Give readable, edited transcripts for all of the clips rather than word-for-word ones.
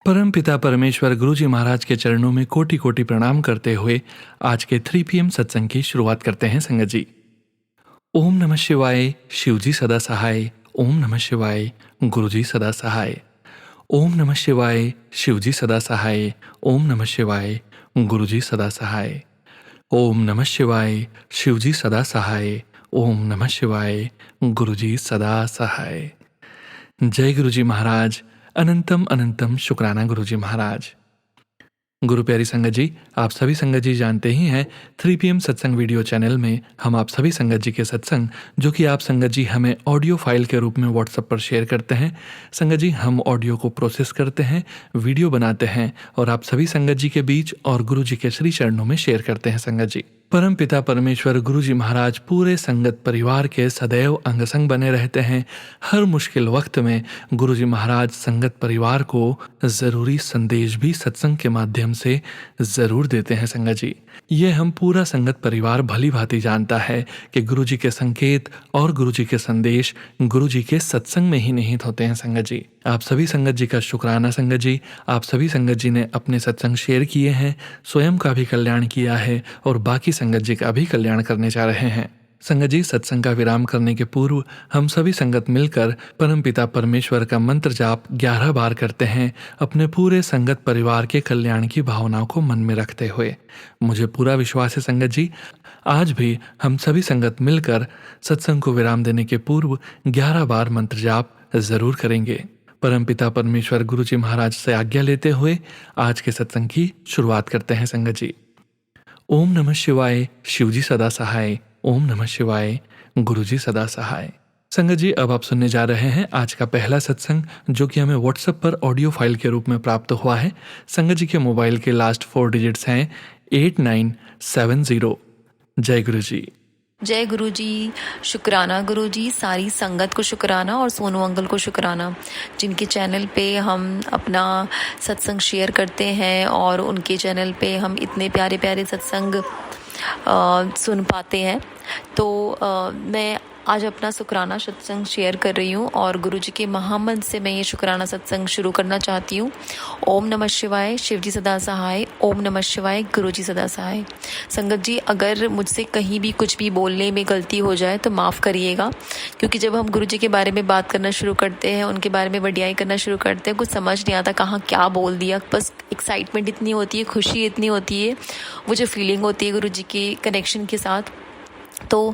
परम पिता परमेश्वर गुरु जी महाराज के चरणों में कोटि कोटि प्रणाम करते हुए आज के 3 PM सत्संग की शुरुआत करते हैं संगत जी। ओम नमः शिवाय, शिवजी सदा सहाय। ओम नमः शिवाय, गुरुजी सदा सहाय। ओम नमः शिवाय, शिवजी सदा सहाय। ओम नमः शिवाय, गुरुजी सदा सहाय। ओम नमः शिवाय, शिवजी सदा सहाय। ओम नमः शिवाय, गुरुजी सदा सहाय। जय गुरुजी महाराज। अनंतम अनंतम शुक्राना गुरुजी महाराज। गुरु प्यारी संगत जी, आप सभी संगत जी जानते ही हैं 3 PM सत्संग वीडियो चैनल में हम आप सभी संगत जी के सत्संग जो कि आप संगत जी हमें ऑडियो फाइल के रूप में व्हाट्सएप पर शेयर करते हैं, संगत जी हम ऑडियो को प्रोसेस करते हैं, वीडियो बनाते हैं और आप सभी संगत जी के बीच और गुरु जी के श्री चरणों में शेयर करते हैं संगत जी। परम पिता परमेश्वर गुरु जी महाराज पूरे संगत परिवार के सदैव अंग संग बने रहते हैं। हर मुश्किल वक्त में गुरु जी महाराज संगत परिवार को ज़रूरी संदेश भी सत्संग के माध्यम से ज़रूर देते हैं संगत जी। ये हम पूरा संगत परिवार भली भांति जानता है कि गुरु जी के संकेत और गुरु जी के संदेश गुरु जी के सत्संग में ही निहित होते हैं संगत जी। आप सभी संगत जी का शुक्राना संगत जी। आप सभी संगत जी ने अपने सत्संग शेयर किए हैं, स्वयं का भी कल्याण किया है और बाकी संगत जी का भी कल्याण करने जा रहे हैं। संगत जी, सत्संग का विराम करने के पूर्व हम सभी संगत मिलकर परमपिता परमेश्वर का मंत्र जाप 11 बार करते हैं, अपने पूरे संगत परिवार के कल्याण की भावनाओं को मन में रखते हुए। मुझे पूरा विश्वास है संगत जी, आज भी हम सभी संगत मिलकर सत्संग को विराम देने के पूर्व 11 बार मंत्र जाप जरूर करेंगे। परमपिता परमेश्वर गुरु जी महाराज से आज्ञा लेते हुए आज के सत्संग की शुरुआत करते हैं संगत जी। ओम नमः शिवाय, शिवजी सदा सहाय। ओम नमः शिवाय, गुरुजी सदा सहाय। संगत जी, अब आप सुनने जा रहे हैं आज का पहला सत्संग जो कि हमें व्हाट्सएप पर ऑडियो फाइल के रूप में प्राप्त हुआ है। संगत जी के मोबाइल के लास्ट 4 डिजिट्स हैं 8970। जय गुरु जी। जय गुरु जी। शुक्राना गुरु जी, सारी संगत को शुक्राना और सोनू अंकल को शुक्राना जिनके चैनल पे हम अपना सत्संग शेयर करते हैं और उनके चैनल पे हम इतने प्यारे प्यारे सत्संग सुन पाते हैं। तो मैं आज अपना शुक्राना सत्संग शेयर कर रही हूँ और गुरु जी के महामंत्र से मैं ये शुक्राना सत्संग शुरू करना चाहती हूँ। ओम नमः शिवाय, शिवजी सदा सहाय। ओम नमः शिवाय, गुरु जी सदा सहाय। संगत जी, अगर मुझसे कहीं भी कुछ भी बोलने में गलती हो जाए तो माफ़ करिएगा, क्योंकि जब हम गुरु जी के बारे में बात करना शुरू करते हैं, उनके बारे में वडियाई करना शुरू करते हैं, कुछ समझ नहीं आता कहाँ क्या बोल दिया। बस एक्साइटमेंट इतनी होती है, खुशी इतनी होती है, वो जो फीलिंग होती है गुरु जी के कनेक्शन के साथ। तो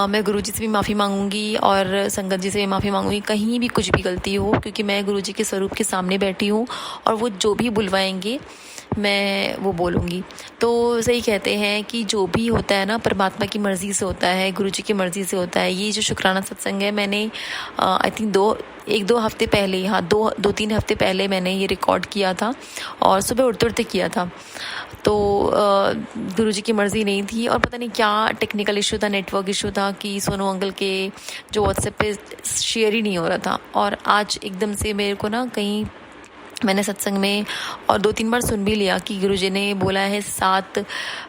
मैं गुरुजी से भी माफ़ी मांगूंगी और संगत जी से भी माफ़ी मांगूंगी कहीं भी कुछ भी गलती हो, क्योंकि मैं गुरुजी के स्वरूप के सामने बैठी हूँ और वो जो भी बुलवाएंगे मैं वो बोलूँगी। तो सही कहते हैं कि जो भी होता है ना परमात्मा की मर्ज़ी से होता है, गुरुजी की मर्ज़ी से होता है। ये जो शुक्राना सत्संग है मैंने आई थिंक 1-2 हफ्ते पहले, हाँ 2-3 हफ्ते पहले मैंने ये रिकॉर्ड किया था और सुबह उठते उठते किया था। तो गुरुजी की मर्ज़ी नहीं थी और पता नहीं क्या टेक्निकल इशू था, नेटवर्क इशू था कि सोनू अंकल के जो व्हाट्सएप पे शेयर ही नहीं हो रहा था। और आज एकदम से मेरे को ना कहीं मैंने सत्संग में और 2-3 बार सुन भी लिया कि गुरुजी ने बोला है 7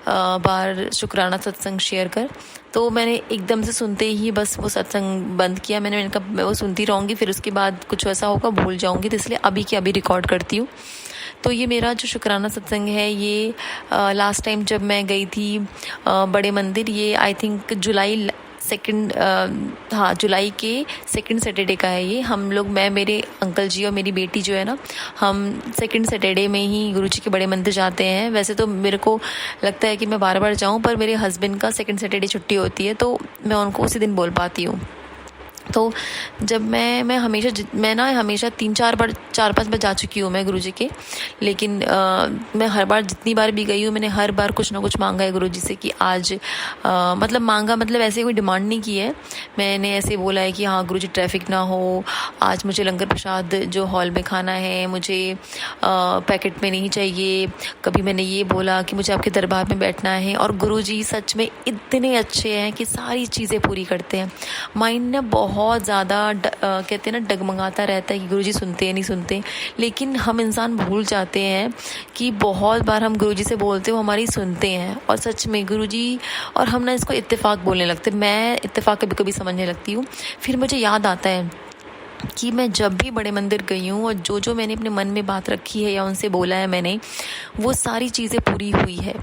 बार शुक्राना सत्संग शेयर कर। तो मैंने एकदम से सुनते ही बस वो सत्संग बंद किया। मैंने कहा मैं वो सुनती रहूँगी, फिर उसके बाद कुछ ऐसा होगा भूल जाऊँगी, तो इसलिए अभी के अभी रिकॉर्ड करती हूँ। तो ये मेरा जो शुक्राना सत्संग है ये लास्ट टाइम जब मैं गई थी बड़े मंदिर, ये आई थिंक जुलाई के सेकंड सैटरडे का है। ये हम लोग, मैं, मेरे अंकल जी और मेरी बेटी जो है ना, हम सेकंड सैटरडे में ही गुरुजी के बड़े मंदिर जाते हैं। वैसे तो मेरे को लगता है कि मैं बार बार जाऊं, पर मेरे हस्बैंड का सेकंड सैटरडे छुट्टी होती है तो मैं उनको उसी दिन बोल पाती हूँ। तो जब मैं हमेशा 4-5 बार जा चुकी हूँ मैं गुरुजी के, लेकिन मैं हर बार जितनी बार भी गई हूँ मैंने हर बार कुछ ना कुछ मांगा है गुरुजी से कि आज मतलब ऐसे कोई डिमांड नहीं की है। मैंने ऐसे बोला है कि हाँ गुरुजी ट्रैफिक ना हो, आज मुझे लंगर प्रसाद जो हॉल में खाना है मुझे पैकेट में नहीं चाहिए। कभी मैंने ये बोला कि मुझे आपके दरबार में बैठना है। और गुरुजी सच में इतने अच्छे हैं कि सारी चीज़ें पूरी करते हैं। माइंड ने बहुत ज़्यादा कहते हैं ना डगमगाता रहता है कि गुरुजी सुनते हैं नहीं सुनते, लेकिन हम इंसान भूल जाते हैं कि बहुत बार हम गुरुजी से बोलते हो हमारी सुनते हैं। और सच में गुरुजी, और हम ना इसको इत्तेफाक बोलने लगते, मैं इत्तेफाक कभी कभी समझने लगती हूँ। फिर मुझे याद आता है कि मैं जब भी बड़े मंदिर गई हूँ और जो जो मैंने अपने मन में बात रखी है या उनसे बोला है मैंने, वो सारी चीज़ें पूरी हुई है।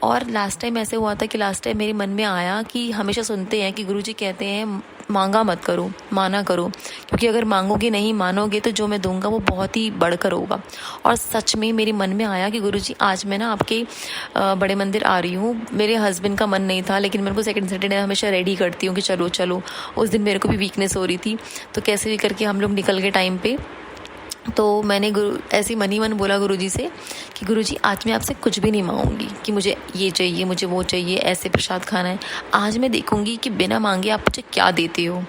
और लास्ट टाइम ऐसे हुआ था कि लास्ट टाइम मेरे मन में आया कि हमेशा सुनते हैं कि गुरुजी कहते हैं मांगा मत करो, माना करो, क्योंकि अगर मांगोगे नहीं, मानोगे तो जो मैं दूंगा वो बहुत ही बढ़कर होगा। और सच में मेरे मन में आया कि गुरुजी आज मैं ना आपके बड़े मंदिर आ रही हूँ। मेरे हस्बैंड का मन नहीं था, लेकिन मेरे को सेकंड सैटरडे हमेशा रेडी करती हूँ कि चलो चलो। उस दिन मेरे को भी वीकनेस हो रही थी, तो कैसे भी करके हम लोग निकल गए टाइम पे। तो मैंने ऐसे मन ही मन बोला गुरुजी से कि गुरुजी आज मैं आपसे कुछ भी नहीं मांगूंगी कि मुझे ये चाहिए, मुझे वो चाहिए, ऐसे प्रसाद खाना है। आज मैं देखूंगी कि बिना मांगे आप मुझे क्या देते हो।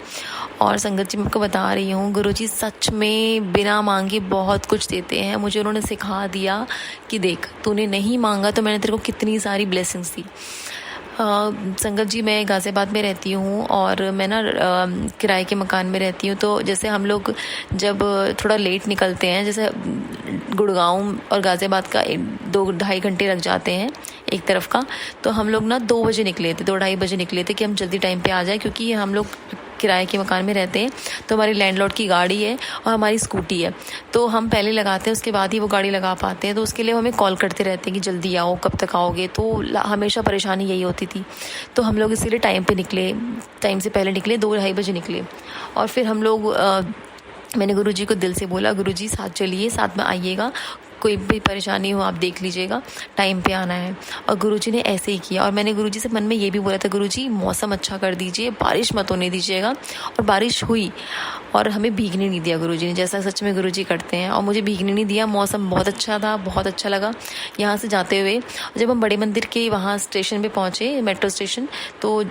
और संगत जी मैं आपको बता रही हूँ, गुरुजी सच में बिना मांगे बहुत कुछ देते हैं। मुझे उन्होंने सिखा दिया कि देख, तूने नहीं मांगा तो मैंने तेरे को कितनी सारी ब्लेसिंग्स दी। संगत जी मैं गाज़ियाबाद में रहती हूँ और मैं ना किराए के मकान में रहती हूँ। तो जैसे हम लोग जब थोड़ा लेट निकलते हैं, जैसे गुड़गांव और गाज़ियाबाद का 2-2.5 घंटे लग जाते हैं एक तरफ का, तो हम लोग ना 2 बजे निकले थे, 2-2.5 बजे निकले थे कि हम जल्दी टाइम पे आ जाए, क्योंकि हम लोग किराए के मकान में रहते हैं। तो हमारी लैंडलॉर्ड की गाड़ी है और हमारी स्कूटी है, तो हम पहले लगाते हैं, उसके बाद ही वो गाड़ी लगा पाते हैं। तो उसके लिए हमें कॉल करते रहते हैं कि जल्दी आओ, कब तक आओगे। तो हमेशा परेशानी यही होती थी। तो हम लोग इसीलिए टाइम पे निकले, टाइम से पहले निकले, 2-2.5 बजे निकले। और फिर हम लोग मैंने गुरुजी को दिल से बोला, गुरुजी साथ चलिए, साथ में आइएगा, कोई भी परेशानी हो आप देख लीजिएगा, टाइम पे आना है। और गुरुजी ने ऐसे ही किया। और मैंने गुरुजी से मन में ये भी बोला था, गुरुजी मौसम अच्छा कर दीजिए, बारिश मत होने दीजिएगा। और बारिश हुई और हमें भीगने नहीं दिया गुरुजी ने, जैसा सच में गुरुजी करते हैं। और मुझे भीगने नहीं दिया। मौसम बहुत अच्छा था, बहुत अच्छा लगा। यहाँ से जाते हुए जब हम बड़े मंदिर के वहाँ स्टेशन पे पहुँचे, मेट्रो स्टेशन, तो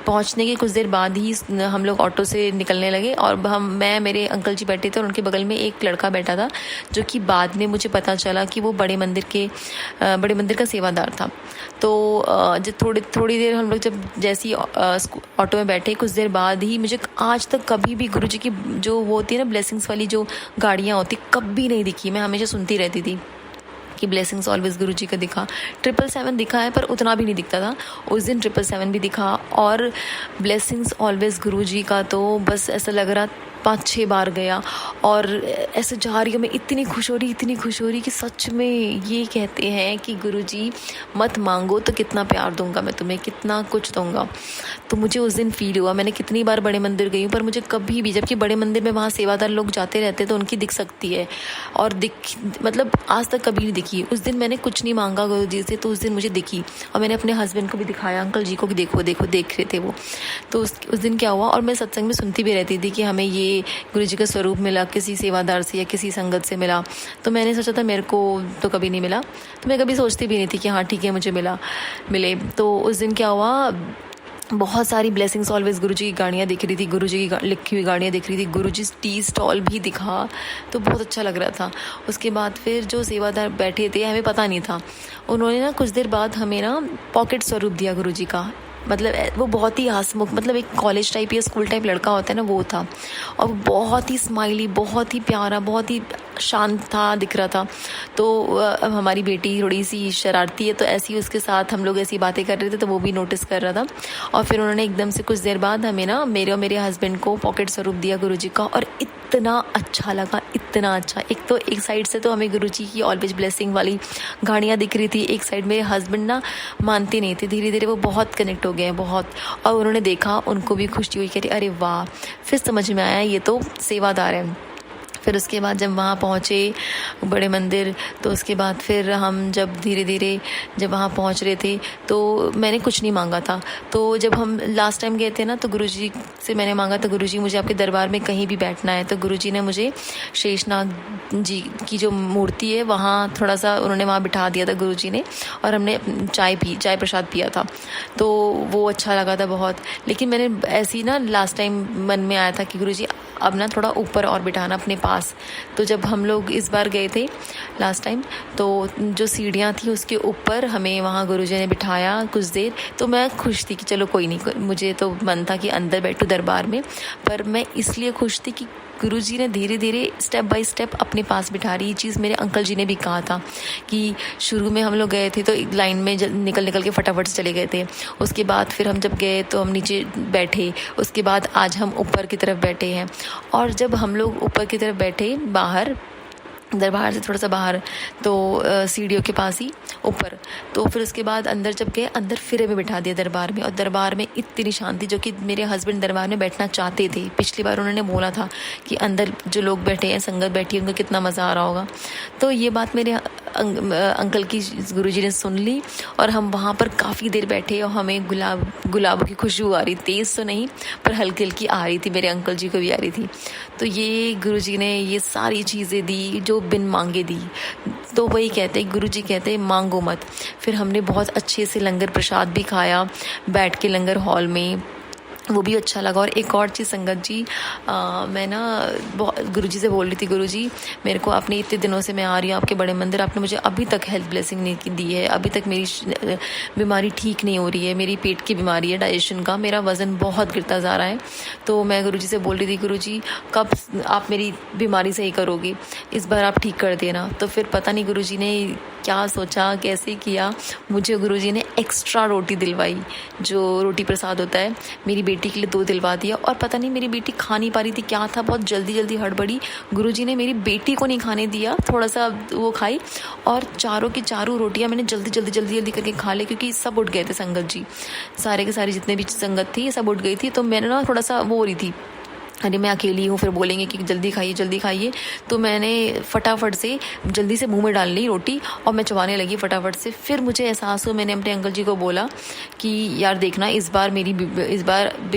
पहुँचने के कुछ देर बाद ही हम लोग ऑटो से निकलने लगे। और मैं मेरे अंकल जी बैठे थे और उनके बगल में एक लड़का बैठा था, जो कि बाद में मुझे पता चला कि वो बड़े मंदिर का सेवादार था। तो जब थोड़ी देर हम लोग जब जैसी ऑटो में बैठे, कुछ देर बाद ही मुझे आज तक कभी भी गुरुजी की जो वो होती है ना ब्लेसिंग्स वाली जो गाड़ियाँ होती, कभी नहीं दिखी। मैं हमेशा सुनती रहती थी कि ब्लेसिंग्स ऑलवेज गुरुजी का दिखा। 777 दिखा है पर उतना भी नहीं दिखता था। उस दिन 777 भी दिखा। और ब्लेसिंग्स ऑलवेज गुरुजी का तो बस ऐसा लग रहा 5-6 बार गया। और ऐसे जा रही हूँ मैं, इतनी खुश हो रही कि सच में ये कहते हैं कि गुरुजी मत मांगो तो कितना प्यार दूंगा मैं तुम्हें, कितना कुछ दूंगा। तो मुझे उस दिन फील हुआ। मैंने कितनी बार बड़े मंदिर गई हूँ, पर मुझे कभी भी, जबकि बड़े मंदिर में वहाँ सेवादार लोग जाते रहते तो उनकी दिख सकती है, और मतलब आज तक कभी नहीं दिखी। उस दिन मैंने कुछ नहीं मांगा गुरुजी से, तो उस दिन मुझे दिखी। और मैंने अपने हस्बैंड को भी दिखाया, अंकल जी को भी, देखो देखो देख रहे थे वो। तो उस दिन क्या हुआ, और मैं सत्संग में सुनती भी रहती थी कि हमें ये गुरुजी का स्वरूप मिला, किसी सेवादार से या किसी संगत से मिला। तो मैंने सोचा था मेरे को तो कभी नहीं मिला, तो मैं कभी सोचती भी नहीं थी कि हाँ ठीक है मुझे मिले। तो उस दिन क्या हुआ, बहुत सारी ब्लेसिंग्स ऑलवेज गुरुजी की गाड़ियाँ दिख रही थी, गुरुजी की लिखी हुई गाड़ियाँ दिख रही थी, गुरुजी टी स्टॉल भी दिखा, तो बहुत अच्छा लग रहा था। उसके बाद फिर जो सेवादार बैठे थे, हमें पता नहीं था, उन्होंने ना कुछ देर बाद हमें ना पॉकेट स्वरूप दिया गुरुजी का। मतलब वो बहुत ही हंसमुख, मतलब एक कॉलेज टाइप या स्कूल टाइप लड़का होता है ना, वो था। और बहुत ही स्माइली, बहुत ही प्यारा, बहुत ही शांत था, दिख रहा था। तो अब हमारी बेटी थोड़ी सी शरारती है, तो ऐसी उसके साथ हम लोग ऐसी बातें कर रहे थे, तो वो भी नोटिस कर रहा था। और फिर उन्होंने एकदम से कुछ देर बाद हमें ना, मेरे और मेरे हस्बैंड को पॉकेट स्वरूप दिया गुरुजी का। और इतना अच्छा लगा, इतना अच्छा। एक साइड से तो हमें गुरुजी की ऑलवेज ब्लेसिंग वाली गाड़ियाँ दिख रही थी, एक साइड मेरे हस्बैंड ना मानते नहीं थे, धीरे धीरे वो बहुत कनेक्ट हो गए हैं, बहुत। और उन्होंने देखा, उनको भी खुशी हुई कि अरे वाह। फिर समझ में आया ये तो सेवादार है। फिर उसके बाद जब वहाँ पहुँचे बड़े मंदिर, तो उसके बाद फिर हम जब धीरे धीरे जब वहाँ पहुँच रहे थे, तो मैंने कुछ नहीं मांगा था। तो जब हम लास्ट टाइम गए थे ना, तो गुरुजी से मैंने मांगा था, गुरुजी मुझे आपके दरबार में कहीं भी बैठना है। तो गुरुजी ने मुझे शेषनाग जी की जो मूर्ति है वहाँ थोड़ा सा उन्होंने वहाँ बिठा दिया था गुरुजी ने, और हमने चाय प्रसाद पिया था। तो वो अच्छा लगा था बहुत। लेकिन मैंने ऐसी ना लास्ट टाइम मन में आया था कि गुरुजी अब ना थोड़ा ऊपर और बिठाना अपने पास। तो जब हम लोग इस बार गए थे लास्ट टाइम, तो जो सीढ़ियाँ थी उसके ऊपर हमें वहाँ गुरुजी ने बिठाया कुछ देर। तो मैं खुश थी कि चलो कोई नहीं, मुझे तो मन था कि अंदर बैठूं दरबार में, पर मैं इसलिए खुश थी कि गुरुजी ने धीरे धीरे स्टेप बाय स्टेप अपने पास बिठा रही। ये चीज़ मेरे अंकल जी ने भी कहा था कि शुरू में हम लोग गए थे तो एक लाइन में निकल निकल के फटाफट से चले गए थे। उसके बाद फिर हम जब गए तो हम नीचे बैठे, उसके बाद आज हम ऊपर की तरफ बैठे हैं। और जब हम लोग ऊपर की तरफ बैठे बाहर, दरबार से थोड़ा सा बाहर, तो सीढ़ियों के पास ही ऊपर, तो फिर उसके बाद अंदर जब गए, अंदर फिर हमें बिठा दिया दरबार में। और दरबार में इतनी शांति, जो कि मेरे हस्बैंड दरबार में बैठना चाहते थे। पिछली बार उन्होंने बोला था कि अंदर जो लोग बैठे हैं, संगत बैठी है, उनको कितना मज़ा आ रहा होगा। तो ये बात मेरे अंकल की गुरुजी ने सुन ली और हम वहाँ पर काफ़ी देर बैठे और हमें गुलाबों की खुशबू आ रही, तेज़ तो नहीं पर हल्की हल्की आ रही थी, मेरे अंकल जी को भी आ रही थी। तो ये गुरुजी ने ये सारी चीज़ें दी जो बिन मांगे दी। तो वही कहते हैं, गुरुजी कहते हैं मांगो मत। फिर हमने बहुत अच्छे से लंगर प्रसाद भी खाया बैठ के लंगर हॉल में, वो भी अच्छा लगा। और एक और चीज़ संगत जी, मैं ना गुरुजी से बोल रही थी, गुरुजी मेरे को आपने इतने दिनों से मैं आ रही हूँ आपके बड़े मंदिर, आपने मुझे अभी तक हेल्थ ब्लेसिंग नहीं दी है, अभी तक मेरी बीमारी ठीक नहीं हो रही है, मेरी पेट की बीमारी है, डाइजेशन का, मेरा वज़न बहुत गिरता जा रहा है। तो मैं गुरुजी से बोल रही थी, गुरुजी कब आप मेरी बीमारी सही करोगे, इस बार आप ठीक कर देना। तो फिर पता नहीं गुरुजी ने क्या सोचा, कैसे किया, मुझे गुरुजी ने एक्स्ट्रा रोटी दिलवाई, जो रोटी प्रसाद होता है, मेरी बेटी के लिए 2 दिलवा दिया। और पता नहीं मेरी बेटी खा नहीं पा रही थी, क्या था, बहुत जल्दी जल्दी हड़बड़ी, गुरुजी ने मेरी बेटी को नहीं खाने दिया, थोड़ा सा वो खाई और चारों की चारों रोटियां मैंने जल्दी करके खा ली, क्योंकि सब उठ गए थे संगत जी, सारे के सारे जितने भी संगत थी सब उठ गई थी। तो मैंने ना थोड़ा सा वो हो रही थी, अरे मैं अकेली हूँ, फिर बोलेंगे कि जल्दी खाइए। तो मैंने फटाफट से जल्दी से मुंह में डाल ली रोटी और मैं चबाने लगी फटाफट से। फिर मुझे एहसास हुआ, मैंने अपने अंकल जी को बोला कि यार देखना, इस बार मेरी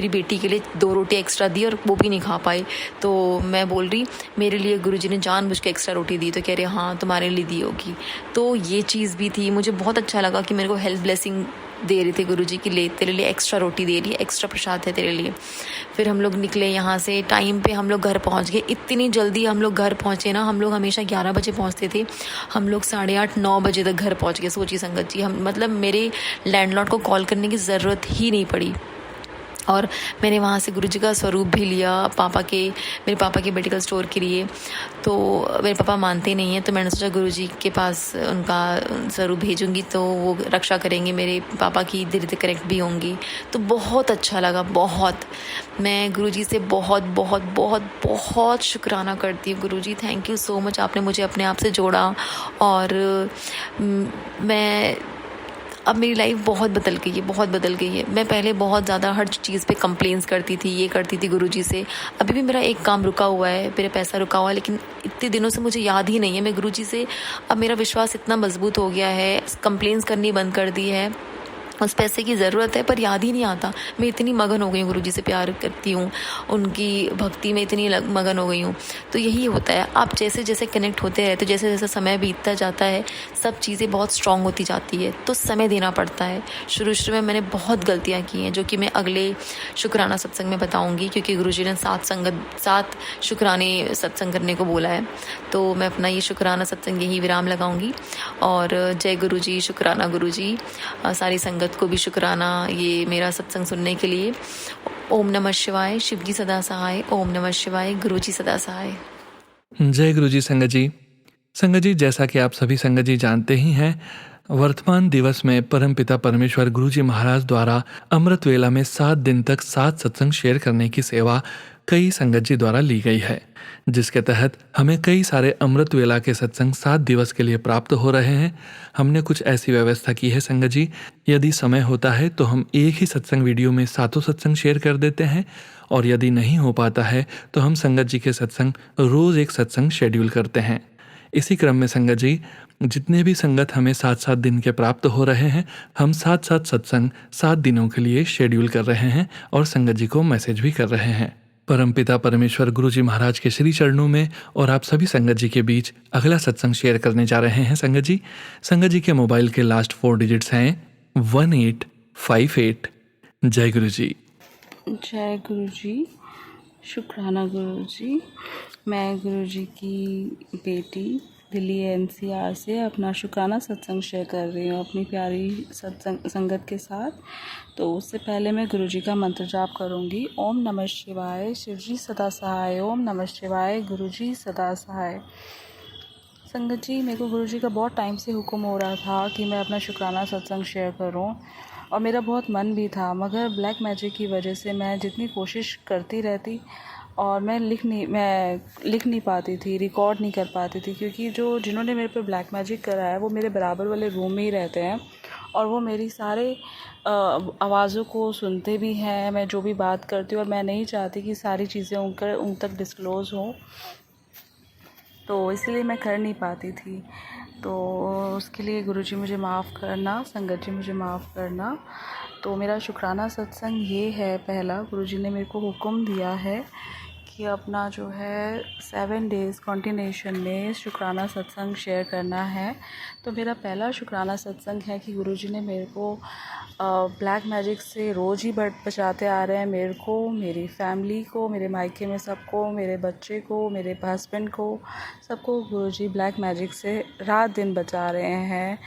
बेटी के लिए 2 रोटी एक्स्ट्रा दी और वो भी नहीं खा पाए। तो मैं बोल रही, मेरे लिए गुरुजी ने जानबूझ के एक्स्ट्रा रोटी दी। तो कह रहे हाँ तुम्हारे लिए दी होगी। तो ये चीज़ भी थी, मुझे बहुत अच्छा लगा कि मेरे को हेल्थ ब्लेसिंग दे रहे थे गुरुजी की, ले तेरे लिए एक्स्ट्रा रोटी दे रही है, एक्स्ट्रा प्रसाद है तेरे लिए। फिर हम लोग निकले यहाँ से, टाइम पे हम लोग घर पहुँच गए। इतनी जल्दी हम लोग घर पहुँचे ना, हम लोग हमेशा 11 बजे पहुँचते थे, हम लोग 8:30-9 बजे तक घर पहुँच गए। सोचिए संगत जी, हम मतलब मेरे लैंडलॉर्ड को कॉल करने की ज़रूरत ही नहीं पड़ी। और मैंने वहाँ से गुरुजी का स्वरूप भी लिया मेरे पापा के मेडिकल स्टोर के लिए। तो मेरे पापा मानते नहीं हैं, तो मैंने सोचा गुरुजी के पास उनका स्वरूप भेजूंगी तो वो रक्षा करेंगे, मेरे पापा की धीरे करेक्ट भी होंगी। तो बहुत अच्छा लगा, बहुत। मैं गुरुजी से बहुत बहुत बहुत बहुत शुक्राना करती हूँ। गुरुजी थैंक यू सो मच, आपने मुझे अपने आप से जोड़ा। और मैं अब मेरी लाइफ बहुत बदल गई है। मैं पहले बहुत ज़्यादा हर चीज़ पे कंप्लेंट्स करती थी, ये करती थी गुरुजी से। अभी भी मेरा एक काम रुका हुआ है, मेरा पैसा रुका हुआ है, लेकिन इतने दिनों से मुझे याद ही नहीं है। मैं गुरुजी से, अब मेरा विश्वास इतना मजबूत हो गया है, कंप्लेंट्स करनी बंद कर दी है। उस पैसे की ज़रूरत है पर याद ही नहीं आता। मैं इतनी मगन हो गई हूँ, गुरुजी से प्यार करती हूँ, उनकी भक्ति में इतनी मगन हो गई हूँ। तो यही होता है, आप जैसे जैसे कनेक्ट होते रहते, जैसे जैसे समय बीतता जाता है, सब चीज़ें बहुत स्ट्रांग होती जाती है। तो समय देना पड़ता है। शुरू में मैंने बहुत गलतियाँ की हैं, जो कि मैं अगले शुक्राना सत्संग में बताऊँगी, क्योंकि गुरुजी ने 7 शुक्राने सत्संग करने को बोला है। तो मैं अपना ये शुक्राना सत्संग यही विराम लगाऊंगी। और जय गुरुजी, शुक्राना गुरुजी, सारी संगत को भी शुक्राना ये मेरा सत्संग सुनने के लिए। ओम नमः शिवाय, शिव जी सदा सहाय। ओम नमः शिवाय, गुरु जी सदा सहाय। जय गुरु जी। संगत जी, जैसा कि आप सभी संगत जी जानते ही हैं, वर्तमान दिवस में परमपिता परमेश्वर गुरु जी महाराज द्वारा अमृत वेला में 7 दिन तक 7 सत्संग शेयर करने की सेवा कई संगत जी द्वारा ली गई है, जिसके तहत हमें कई सारे अमृत वेला के सत्संग 7 दिवस के लिए प्राप्त हो रहे हैं। हमने कुछ ऐसी व्यवस्था की है संगत जी, यदि समय होता है तो हम एक ही सत्संग वीडियो में 7 सत्संग शेयर कर देते हैं, और यदि नहीं हो पाता है तो हम संगत जी के सत्संग रोज़ एक सत्संग शेड्यूल करते हैं। इसी क्रम में संगत जी, जितने भी संगत हमें 7-7 दिन के प्राप्त हो रहे हैं, हम 7-7 सत्संग 7 दिनों के लिए शेड्यूल कर रहे हैं और संगत जी को मैसेज भी कर रहे हैं। परमपिता परमेश्वर गुरु जी महाराज के श्री चरणों में और आप सभी संगत जी के बीच अगला सत्संग शेयर करने जा रहे हैं संगत जी। संगत जी के मोबाइल के लास्ट 4 डिजिट्स हैं 1858। जय गुरु जी। जय गुरु जी, शुक्राना गुरु जी। मैं गुरु जी की बेटी दिल्ली एनसीआर से अपना शुक्राना सत्संग शेयर कर रही हूँ अपनी प्यारी संगत के साथ। तो उससे पहले मैं गुरुजी का मंत्र जाप करूँगी। ओम नमः शिवाय, शिवजी सदा सहाय। ओम नमः शिवाय, गुरुजी सदा सहाय। संगत जी, मेरे को गुरुजी का बहुत टाइम से हुक्म हो रहा था कि मैं अपना शुक्राना सत्संग शेयर करूं, और मेरा बहुत मन भी था, मगर ब्लैक मैजिक की वजह से मैं जितनी कोशिश करती रहती और मैं लिख नहीं पाती थी, रिकॉर्ड नहीं कर पाती थी, क्योंकि जिन्होंने मेरे पे ब्लैक मैजिक करा है वो मेरे बराबर वाले रूम में ही रहते हैं और वो मेरी सारे आवाज़ों को सुनते भी हैं। मैं जो भी बात करती हूँ, और मैं नहीं चाहती कि सारी चीज़ें उन तक डिस्क्लोज़ हों, तो इसलिए मैं कर नहीं पाती थी। तो उसके लिए गुरुजी मुझे माफ़ करना, संगत जी मुझे माफ़ करना। तो मेरा शुक्राना सत्संग ये है। पहला, गुरुजी ने मेरे को हुक्म दिया है कि अपना जो है 7 डेज़ कंटिन्यूशन में शुक्राना सत्संग शेयर करना है। तो मेरा पहला शुक्राना सत्संग है कि गुरुजी ने मेरे को ब्लैक मैजिक से रोज़ ही बचाते आ रहे हैं, मेरे को, मेरी फैमिली को, मेरे मायके में सबको, मेरे बच्चे को, मेरे हस्बैंड को, सबको गुरुजी ब्लैक मैजिक से रात दिन बचा रहे हैं।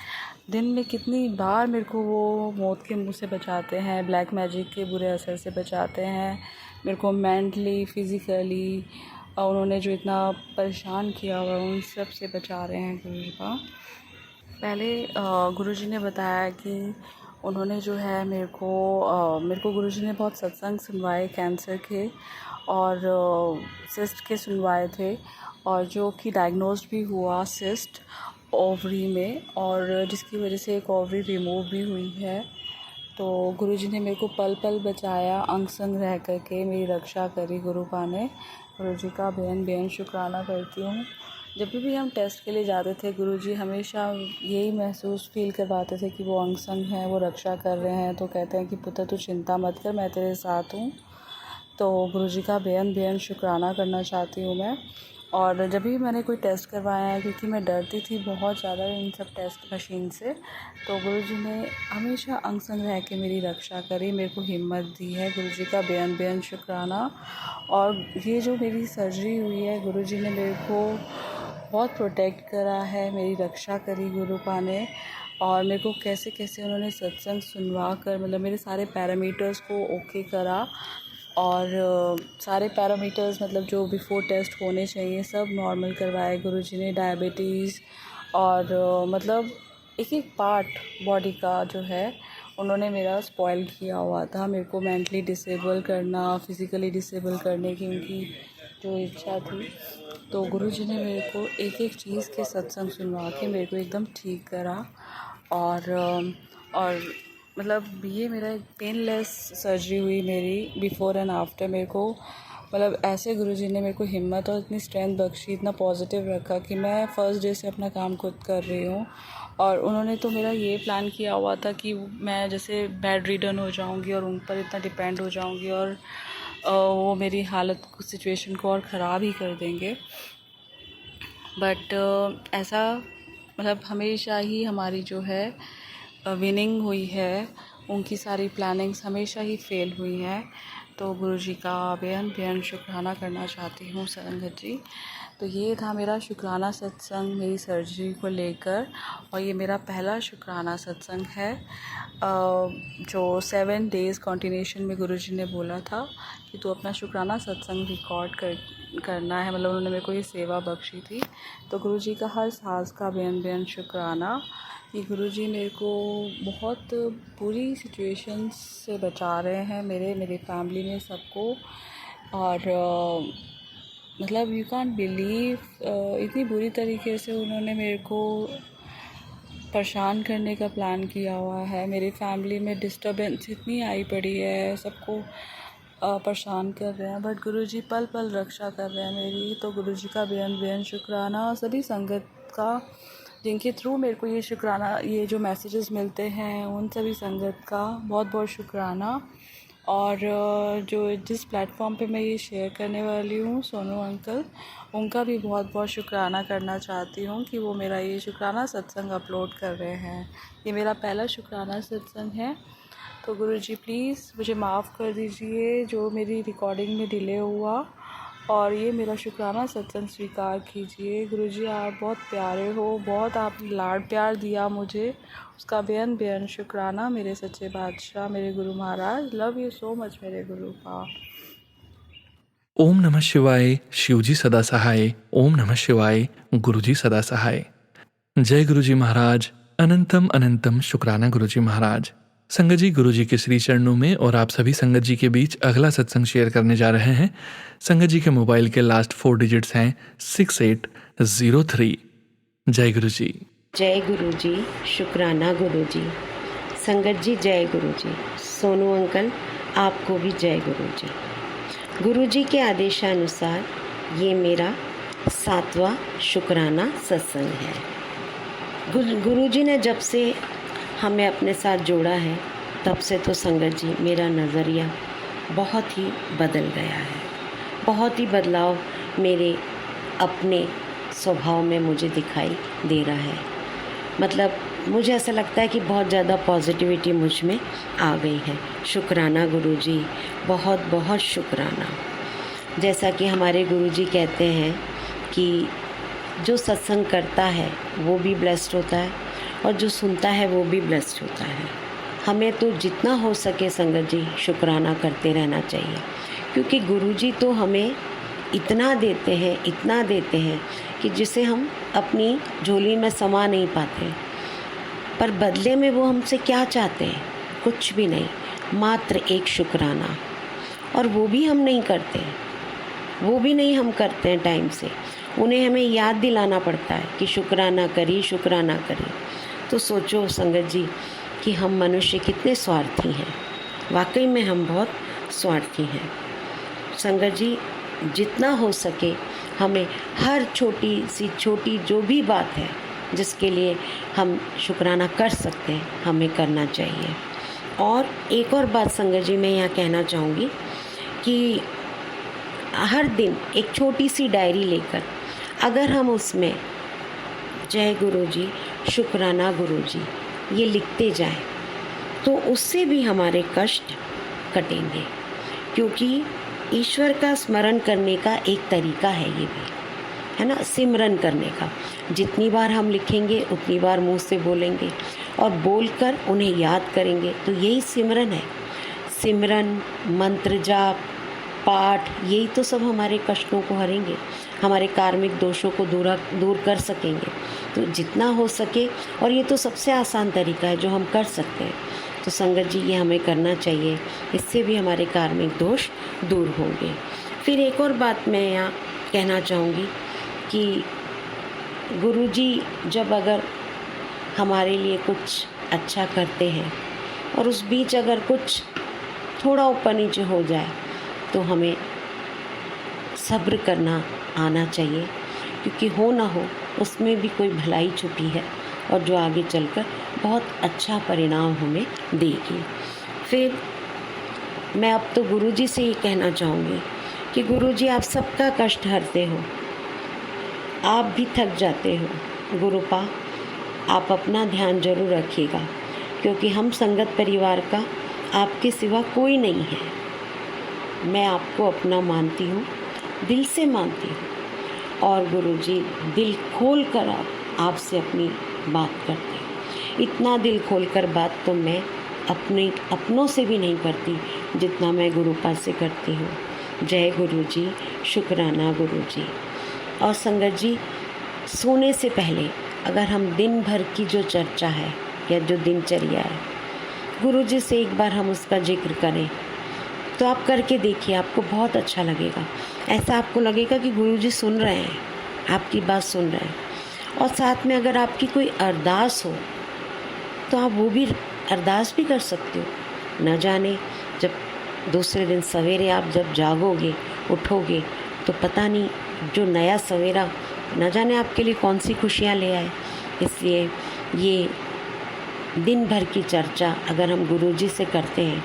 दिन में कितनी बार मेरे को वो मौत के मुंह से बचाते हैं, ब्लैक मैजिक के बुरे असर से बचाते हैं, मेरे को मेंटली, फिज़िकली उन्होंने जो इतना परेशान किया हुआ उन सब से बचा रहे हैं गुरुजी का। पहले गुरुजी ने बताया कि उन्होंने जो है मेरे को गुरुजी ने बहुत सत्संग सुनवाए कैंसर के और सिस्ट के सुनवाए थे, और जो कि डायग्नोज भी हुआ सिस्ट ओवरी में, और जिसकी वजह से एक ओवरी रिमूव भी हुई है। तो गुरुजी ने मेरे को पल पल बचाया, अंग संग रह कर के मेरी रक्षा करी गुरुपा ने। गुरुजी का बेहद बेहद शुक्राना करती हूँ। जब भी हम टेस्ट के लिए जाते थे, गुरुजी हमेशा यही महसूस फील करवाते थे कि वो अंग संग हैं, वो रक्षा कर रहे हैं। तो कहते हैं कि पुत्र तू चिंता मत कर, मैं तेरे साथ हूँ। तो गुरुजी का बेहद बेहद शुक्राना करना चाहती हूँ मैं। और जब भी मैंने कोई टेस्ट करवाया है, क्योंकि मैं डरती थी बहुत ज़्यादा इन सब टेस्ट मशीन से, तो गुरुजी ने हमेशा अंग संग रह के मेरी रक्षा करी, मेरे को हिम्मत दी है। गुरुजी का बेहद बेहद शुक्राना। और ये जो मेरी सर्जरी हुई है, गुरुजी ने मेरे को बहुत प्रोटेक्ट करा है, मेरी रक्षा करी गुरुपा ने, और मेरे को कैसे कैसे उन्होंने सत्संग सुनवा कर मतलब मेरे सारे पैरामीटर्स को ओके करा, और सारे पैरामीटर्स मतलब जो बिफ़ोर टेस्ट होने चाहिए सब नॉर्मल करवाए गुरुजी ने। डायबिटीज़ और मतलब एक एक पार्ट बॉडी का जो है उन्होंने मेरा स्पॉइल किया हुआ था। मेरे को मेंटली डिसेबल करना, फिज़िकली डिसेबल करने की उनकी जो इच्छा थी। तो गुरुजी ने मेरे को एक एक चीज़ के सत्संग सुनवा के मेरे को एकदम ठीक करा। और मतलब ये मेरा एक पेनलेस सर्जरी हुई मेरी, बिफ़ोर एंड आफ्टर। मेरे को मतलब ऐसे गुरुजी ने मेरे को हिम्मत और इतनी स्ट्रेंथ बख्शी, इतना पॉजिटिव रखा कि मैं फ़र्स्ट डे से अपना काम खुद कर रही हूँ। और उन्होंने तो मेरा ये प्लान किया हुआ था कि मैं जैसे बेड रिडन हो जाऊँगी और उन पर इतना डिपेंड हो जाऊँगी, और वो मेरी हालत सिचुएशन को और ख़राब ही कर देंगे। बट ऐसा मतलब हमेशा ही हमारी जो है विनिंग हुई है, उनकी सारी प्लानिंग्स हमेशा ही फेल हुई हैं। तो गुरुजी का बेहद बेहद शुक्राना करना चाहती हूँ संगत जी। तो ये था मेरा शुक्राना सत्संग मेरी सर्जरी को लेकर, और ये मेरा पहला शुक्राना सत्संग है जो 7 डेज़ कंटिन्यूशन में गुरुजी ने बोला था कि तू अपना शुक्राना सत्संग रिकॉर्ड करना है। मतलब उन्होंने मेरे को ये सेवा बख्शी थी। तो गुरुजी का हर सांस का बेहद बेहद शुक्राना कि गुरुजी मेरे को बहुत बुरी सिचुएशंस से बचा रहे हैं, मेरी फैमिली में सबको। और मतलब यू कांट बिलीव इतनी बुरी तरीके से उन्होंने मेरे को परेशान करने का प्लान किया हुआ है। मेरी फैमिली में डिस्टर्बेंस इतनी आई पड़ी है, सबको परेशान कर रहे हैं, बट गुरुजी पल पल रक्षा कर रहे हैं मेरी। तो गुरुजी का बेहद बेहद शुक्राना, और सभी संगत का जिनके थ्रू मेरे को ये शुक्राना, ये जो मैसेजेस मिलते हैं, उन सभी संगत का बहुत बहुत शुक्राना। और जो जिस प्लेटफॉर्म पे मैं ये शेयर करने वाली हूँ, सोनू अंकल, उनका भी बहुत बहुत शुक्राना करना चाहती हूँ कि वो मेरा ये शुक्राना सत्संग अपलोड कर रहे हैं। ये मेरा पहला शुक्राना सत्संग है। तो गुरुजी प्लीज़ मुझे माफ़ कर दीजिए जो मेरी रिकॉर्डिंग में डिले हुआ, और ये मेरा शुक्राना सत्संग स्वीकार कीजिए। गुरुजी आप बहुत प्यारे हो, बहुत आपने लाड प्यार दिया मुझे, उसका बेअन बेअन शुक्राना मेरे सच्चे बादशाह, मेरे Guru Maharaj. Love you so much मेरे गुरु का। ओम नमः शिवाय, शिवजी सदा सहाय। ओम नमः शिवाय, गुरुजी सदा सहाय। जय गुरुजी महाराज। अनंतम अनंतम शुक्राना गुरुजी महाराज। संगत जी, गुरुजी के श्री चरणों में और आप सभी संगत जी के बीच अगला सत्संग शेयर करने जा रहे हैं। संगत जी के मोबाइल के लास्ट 4 डिजिट्स हैं 6803। जय गुरुजी। जय गुरु जी, शुक्राना गुरु जी। संगत जी जय गुरु जी। सोनू अंकल आपको भी जय गुरु जी। गुरु जी के आदेशानुसार ये मेरा 7वां शुक्राना सत्संग है। गुरु जी ने जब से हमें अपने साथ जोड़ा है तब से तो संगत जी मेरा नज़रिया बहुत ही बदल गया है। बहुत ही बदलाव मेरे अपने स्वभाव में मुझे दिखाई दे रहा है। मतलब मुझे ऐसा लगता है कि बहुत ज़्यादा पॉजिटिविटी मुझ में आ गई है। शुक्राना गुरुजी, बहुत बहुत शुक्राना। जैसा कि हमारे गुरुजी कहते हैं कि जो सत्संग करता है वो भी ब्लेस्ड होता है और जो सुनता है वो भी ब्लेस्ड होता है। हमें तो जितना हो सके संगत जी शुक्राना करते रहना चाहिए, क्योंकि गुरुजी तो हमें इतना देते हैं कि जिसे हम अपनी झोली में समा नहीं पाते। पर बदले में वो हमसे क्या चाहते हैं? कुछ भी नहीं, मात्र एक शुक्राना। और वो भी हम नहीं करते हैं टाइम से। उन्हें हमें याद दिलाना पड़ता है कि शुक्राना करी। तो सोचो संगत जी कि हम मनुष्य कितने स्वार्थी हैं। वाकई में हम बहुत स्वार्थी हैं। संगत जी जितना हो सके हमें हर छोटी जो भी बात है जिसके लिए हम शुक्राना कर सकते हैं हमें करना चाहिए। और एक और बात संगत जी मैं यहाँ कहना चाहूँगी कि हर दिन एक छोटी सी डायरी लेकर अगर हम उसमें जय गुरु जी, शुक्राना गुरु जी ये लिखते जाएं तो उससे भी हमारे कष्ट कटेंगे, क्योंकि ईश्वर का स्मरण करने का एक तरीका है ये भी, है ना, सिमरन करने का। जितनी बार हम लिखेंगे उतनी बार मुंह से बोलेंगे और बोलकर उन्हें याद करेंगे, तो यही सिमरन है। सिमरन, मंत्र जाप, पाठ, यही तो सब हमारे कष्टों को हरेंगे, हमारे कार्मिक दोषों को दूर कर सकेंगे। तो जितना हो सके, और ये तो सबसे आसान तरीका है जो हम कर सकते हैं, तो संगत जी ये हमें करना चाहिए। इससे भी हमारे कार्मिक दोष दूर होंगे। फिर एक और बात मैं यहाँ कहना चाहूँगी कि गुरुजी जब अगर हमारे लिए कुछ अच्छा करते हैं और उस बीच अगर कुछ थोड़ा ऊपर नीचे हो जाए तो हमें सब्र करना आना चाहिए, क्योंकि हो ना हो उसमें भी कोई भलाई छुपी है और जो आगे चलकर बहुत अच्छा परिणाम हमें देगी। फिर मैं अब तो गुरुजी से ये कहना चाहूँगी कि गुरुजी आप सबका कष्ट हरते हो, आप भी थक जाते हो। गुरुपा आप अपना ध्यान जरूर रखिएगा, क्योंकि हम संगत परिवार का आपके सिवा कोई नहीं है। मैं आपको अपना मानती हूँ, दिल से मानती हूँ, और गुरुजी दिल खोल कर आपसे अपनी बात करते हैं। इतना दिल खोलकर बात तो मैं अपनों से भी नहीं करती जितना मैं गुरुपा से करती हूँ। जय गुरुजी, शुक्राना गुरुजी। और संगत जी सोने से पहले अगर हम दिन भर की जो चर्चा है या जो दिनचर्या है, गुरुजी से एक बार हम उसका जिक्र करें तो आप करके देखिए, आपको बहुत अच्छा लगेगा। ऐसा आपको लगेगा कि गुरुजी सुन रहे हैं, आपकी बात सुन रहे हैं। और साथ में अगर आपकी कोई अरदास हो तो आप वो भी अरदास भी कर सकते हो। न जाने जब दूसरे दिन सवेरे आप जब जागोगे, उठोगे, तो पता नहीं जो नया सवेरा न जाने आपके लिए कौन सी खुशियाँ ले आए। इसलिए ये दिन भर की चर्चा अगर हम गुरुजी से करते हैं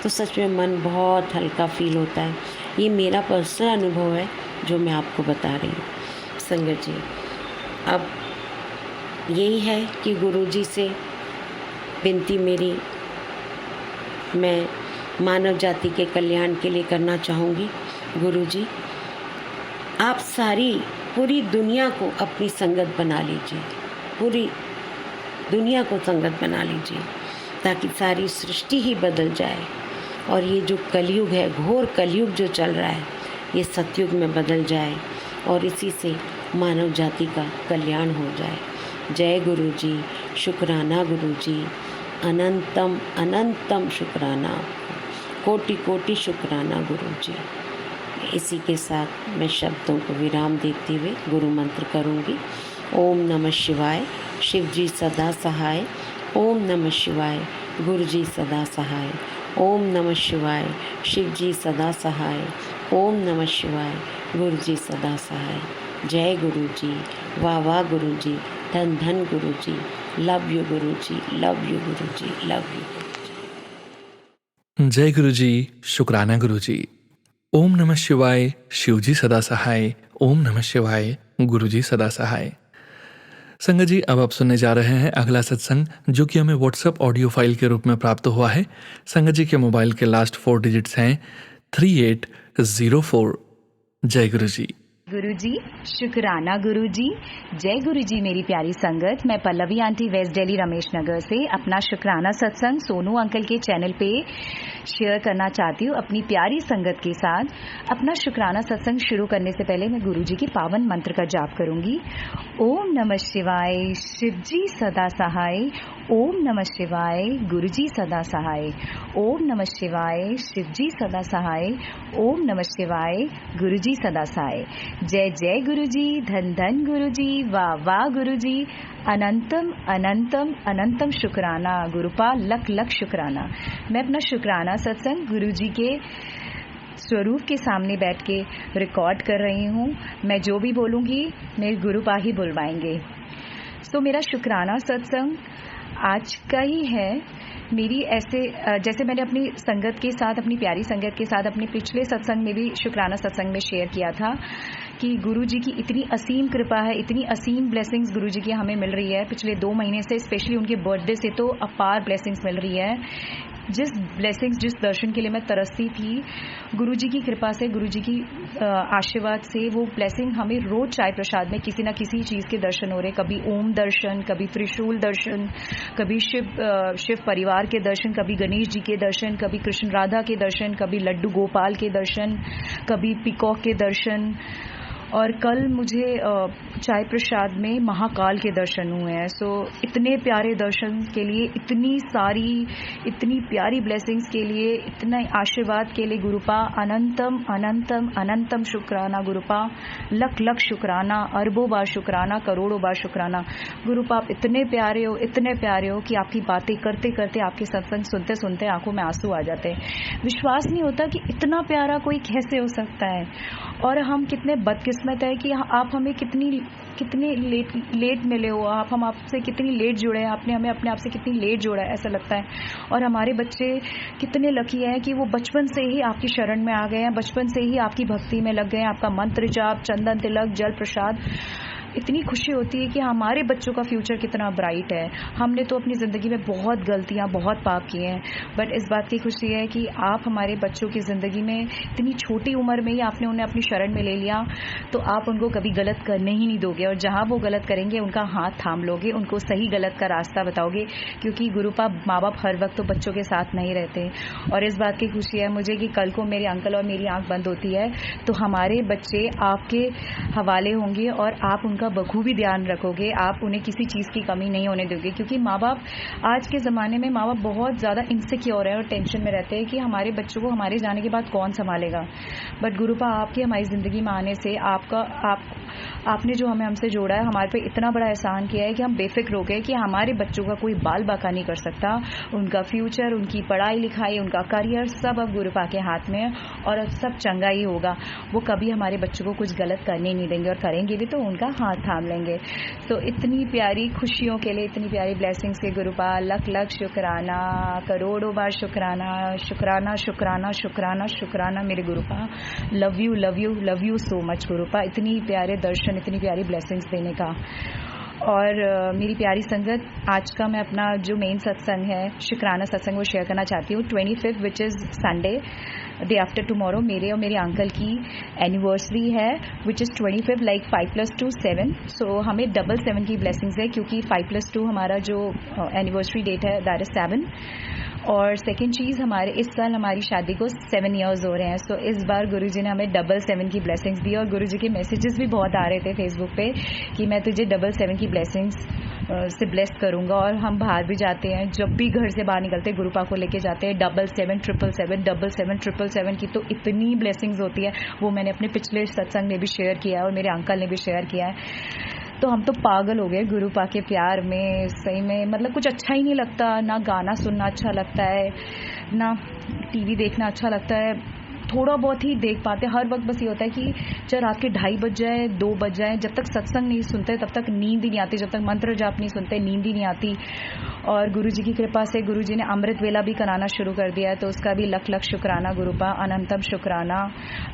तो सच में मन बहुत हल्का फील होता है। ये मेरा पर्सनल अनुभव है जो मैं आपको बता रही हूँ। संगत जी अब यही है कि गुरुजी से विनती मेरी मैं मानव जाति के कल्याण के लिए करना चाहूँगी। गुरुजी आप पूरी दुनिया को अपनी संगत बना लीजिए, पूरी दुनिया को संगत बना लीजिए, ताकि सारी सृष्टि ही बदल जाए और ये जो कलयुग है, घोर कलयुग जो चल रहा है, ये सतयुग में बदल जाए और इसी से मानव जाति का कल्याण हो जाए। जय गुरु जी, शुक्राना गुरु जी, अनंतम अनंतम शुक्राना, कोटि कोटि शुक्राना गुरु जी। इसी के साथ मैं शब्दों को विराम देते हुए गुरु मंत्र करूँगी। ओम नमः शिवाय, शिव जी सदा सहाय। ओम नमः शिवाय, गुरु जी सदा सहाय। ओम नमः शिवाय, शिव जी सदा सहाय। ओम नमः शिवाय, गुरु जी सदा सहाय। जय गुरु जी, वाह वाह गुरु जी, धन धन गुरु जी, love you Guru ji, love you Guru ji, love you गुरु जी। जय गुरु जी, शुक्राना गुरु जी। ओम नमः शिवाय, शिव जी सदा सहाय। ओम नमः शिवाय, गुरु जी सदा सहाय। संगत जी, अब आप सुनने जा रहे हैं अगला सत्संग, जो कि हमें व्हाट्सएप ऑडियो फाइल के रूप में प्राप्त हुआ है। संगत जी के मोबाइल के लास्ट 4 डिजिट्स हैं 3804। जय गुरु जी। गुरु जी, शुक्राना गुरु जी। जय गुरु जी मेरी प्यारी संगत। मैं पल्लवी आंटी, वेस्ट दिल्ली रमेश नगर से अपना शुक्राना सत्संग सोनू अंकल के चैनल पे शेयर करना चाहती हूँ अपनी प्यारी संगत के साथ। अपना शुक्राना सत्संग शुरू करने से पहले मैं गुरु जी के पावन मंत्र का जाप करूंगी। ओम नमः शिवाय, शिव जी सदा सहाय। ओम नमः शिवाय, गुरु जी सदा सहाय। ओम नमः शिवाय, शिव जी सदा सहाय। ओम नमः शिवाय, गुरु जी सदा सहाय। जय जय गुरु जी, धन धन गुरु जी, वाह वाह गुरु जी, अनंतम अनंतम अनंतम शुक्राना गुरुपाल, लख लख शुक्राना। मैं अपना शुक्राना सत्संग गुरु जी के स्वरूप के सामने बैठ के रिकॉर्ड कर रही हूँ। मैं जो भी बोलूँगी मेरे गुरुपा ही बुलवाएंगे। सो मेरा शुक्राना सत्संग आज का ही है। मेरी ऐसे जैसे मैंने अपनी संगत के साथ, अपनी प्यारी संगत के साथ अपने पिछले सत्संग में भी शुक्राना सत्संग में शेयर किया था कि गुरु जी की इतनी असीम कृपा है, इतनी असीम ब्लेसिंग्स गुरु जी की हमें मिल रही है पिछले 2 महीने से। स्पेशली उनके बर्थडे से तो अपार ब्लेसिंग्स मिल रही है। जिस ब्लेसिंग्स, जिस दर्शन के लिए मैं तरसती थी, गुरु जी की कृपा से, गुरु जी की आशीर्वाद से वो ब्लेसिंग हमें रोज चाय प्रसाद में किसी ना किसी चीज़ के दर्शन हो रहे। कभी ओम दर्शन, कभी त्रिशूल दर्शन, कभी शिव परिवार के दर्शन, कभी गणेश जी के दर्शन, कभी कृष्ण राधा के दर्शन, कभी लड्डू गोपाल के दर्शन, कभी पिकॉक के दर्शन, और कल मुझे चाय प्रसाद में महाकाल के दर्शन हुए हैं। सो इतने प्यारे दर्शन के लिए, इतनी प्यारी ब्लेसिंग्स के लिए, इतने आशीर्वाद के लिए गुरुपा अनंतम अनंतम अनंतम शुक्राना गुरुपा, लख लख शुक्राना, अरबों बार शुक्राना, करोड़ों बार शुक्राना। गुरुपा आप इतने प्यारे हो कि आपकी बातें करते करते, आपके सत्संग सुनते सुनते आंखों में आंसू आ जाते हैं। विश्वास नहीं होता कि इतना प्यारा कोई कैसे हो सकता है, और हम कितने बदकिस्मत है कि आप हमें कितने लेट मिले हो। हम आपसे कितनी लेट जुड़े हैं, आपने हमें अपने आप से कितनी लेट जोड़ा है, ऐसा लगता है। और हमारे बच्चे कितने लकी हैं कि वो बचपन से ही आपकी शरण में आ गए हैं, बचपन से ही आपकी भक्ति में लग गए हैं। आपका मंत्र जाप, चंदन तिलक, जल प्रसाद, इतनी खुशी होती है कि हमारे बच्चों का फ्यूचर कितना ब्राइट है। हमने तो अपनी ज़िंदगी में बहुत गलतियां, बहुत पाप किए हैं, बट इस बात की खुशी है कि आप हमारे बच्चों की ज़िंदगी में इतनी छोटी उम्र में ही आपने उन्हें अपनी शरण में ले लिया, तो आप उनको कभी गलत करने ही नहीं दोगे, और जहां वो गलत करेंगे उनका हाथ थाम लोगे, उनको सही गलत का रास्ता बताओगे, क्योंकि गुरुपा माँ बाप हर वक्त तो बच्चों के साथ नहीं रहते। और इस बात की खुशी है मुझे कि कल को मेरे अंकल और मेरी आंख बंद होती है तो हमारे बच्चे आपके हवाले होंगे और आप उनका बखूबी ध्यान रखोगे, आप उन्हें किसी चीज़ की कमी नहीं होने दोगे। क्योंकि माँ बाप, आज के ज़माने में माँ बाप बहुत ज़्यादा इनसिक्योर है और टेंशन में रहते हैं कि हमारे बच्चों को हमारे जाने के बाद कौन संभालेगा। बट गुरुपा आपके हमारी ज़िंदगी में आने से आपने जो हमसे जोड़ा है, हमारे पे इतना बड़ा एहसान किया है कि हम बेफिक्र हो गए कि हमारे बच्चों का कोई बाल बाका नहीं कर सकता। उनका फ्यूचर, उनकी पढ़ाई लिखाई, उनका करियर सब अब गुरुपा के हाथ में है और अब सब चंगा ही होगा। वो कभी हमारे बच्चों को कुछ गलत करने नहीं देंगे, और करेंगे भी तो उनका हाथ थाम लेंगे। तो इतनी प्यारी खुशियों के लिए, इतनी प्यारी ब्लेसिंग्स के गुरुपा लख लख शुक्राना, करोड़ों बार शुक्राना, शुक्राना शुक्राना शुक्राना शुक्राना मेरे गुरुपा। Love you love you love you so much गुरुपा, इतनी प्यारे दर्शन, इतनी प्यारी ब्लेसिंग्स देने का। और मेरी प्यारी संगत, आज का मैं अपना जो मेन सत्संग है, शुक्राना सत्संग, वो शेयर करना चाहती हूँ। 25 which is Sunday, day after tomorrow, मेरे और मेरे अंकल की एनिवर्सरी है, विच इज़ 25 लाइक 5 + 2 7। सो हमें डबल 7 की ब्लेसिंग्स है, क्योंकि 5 + 2 हमारा जो एनिवर्सरी डेट है दैट इज़ 7। और सेकेंड चीज़, हमारे इस साल हमारी शादी को 7 इयर्स हो रहे हैं। सो इस बार गुरुजी ने हमें डबल 7 की ब्लेसिंग्स दी, और गुरुजी के मैसेजेस भी बहुत आ रहे थे फेसबुक पे कि मैं तुझे डबल 7 की ब्लेसिंग्स से ब्लेस करूँगा। और हम बाहर भी जाते हैं, जब भी घर से बाहर निकलते हैं गुरुपा को लेके जाते हैं, 777 777 777 777 की तो इतनी ब्लेसिंग्स होती है। वो मैंने अपने पिछले सत्संग में भी शेयर किया है और मेरे अंकल ने भी शेयर किया है। तो हम तो पागल हो गए गुरुपा के प्यार में, सही में, मतलब कुछ अच्छा ही नहीं लगता, ना गाना सुनना अच्छा लगता है, ना टीवी देखना अच्छा लगता है, थोड़ा बहुत ही देख पाते। हर वक्त बस ये होता है कि चाहे रात के 2:30 बज जाए, 2 बज जाए, जब तक सत्संग नहीं सुनते तब तक नींद ही नहीं आती, जब तक मंत्र जाप नहीं सुनते नींद ही नहीं आती। और गुरुजी की कृपा से गुरुजी ने अमृत वेला भी कराना शुरू कर दिया है, तो उसका भी लख लख शुक्राना गुरुपा, अनंतम शुक्राना।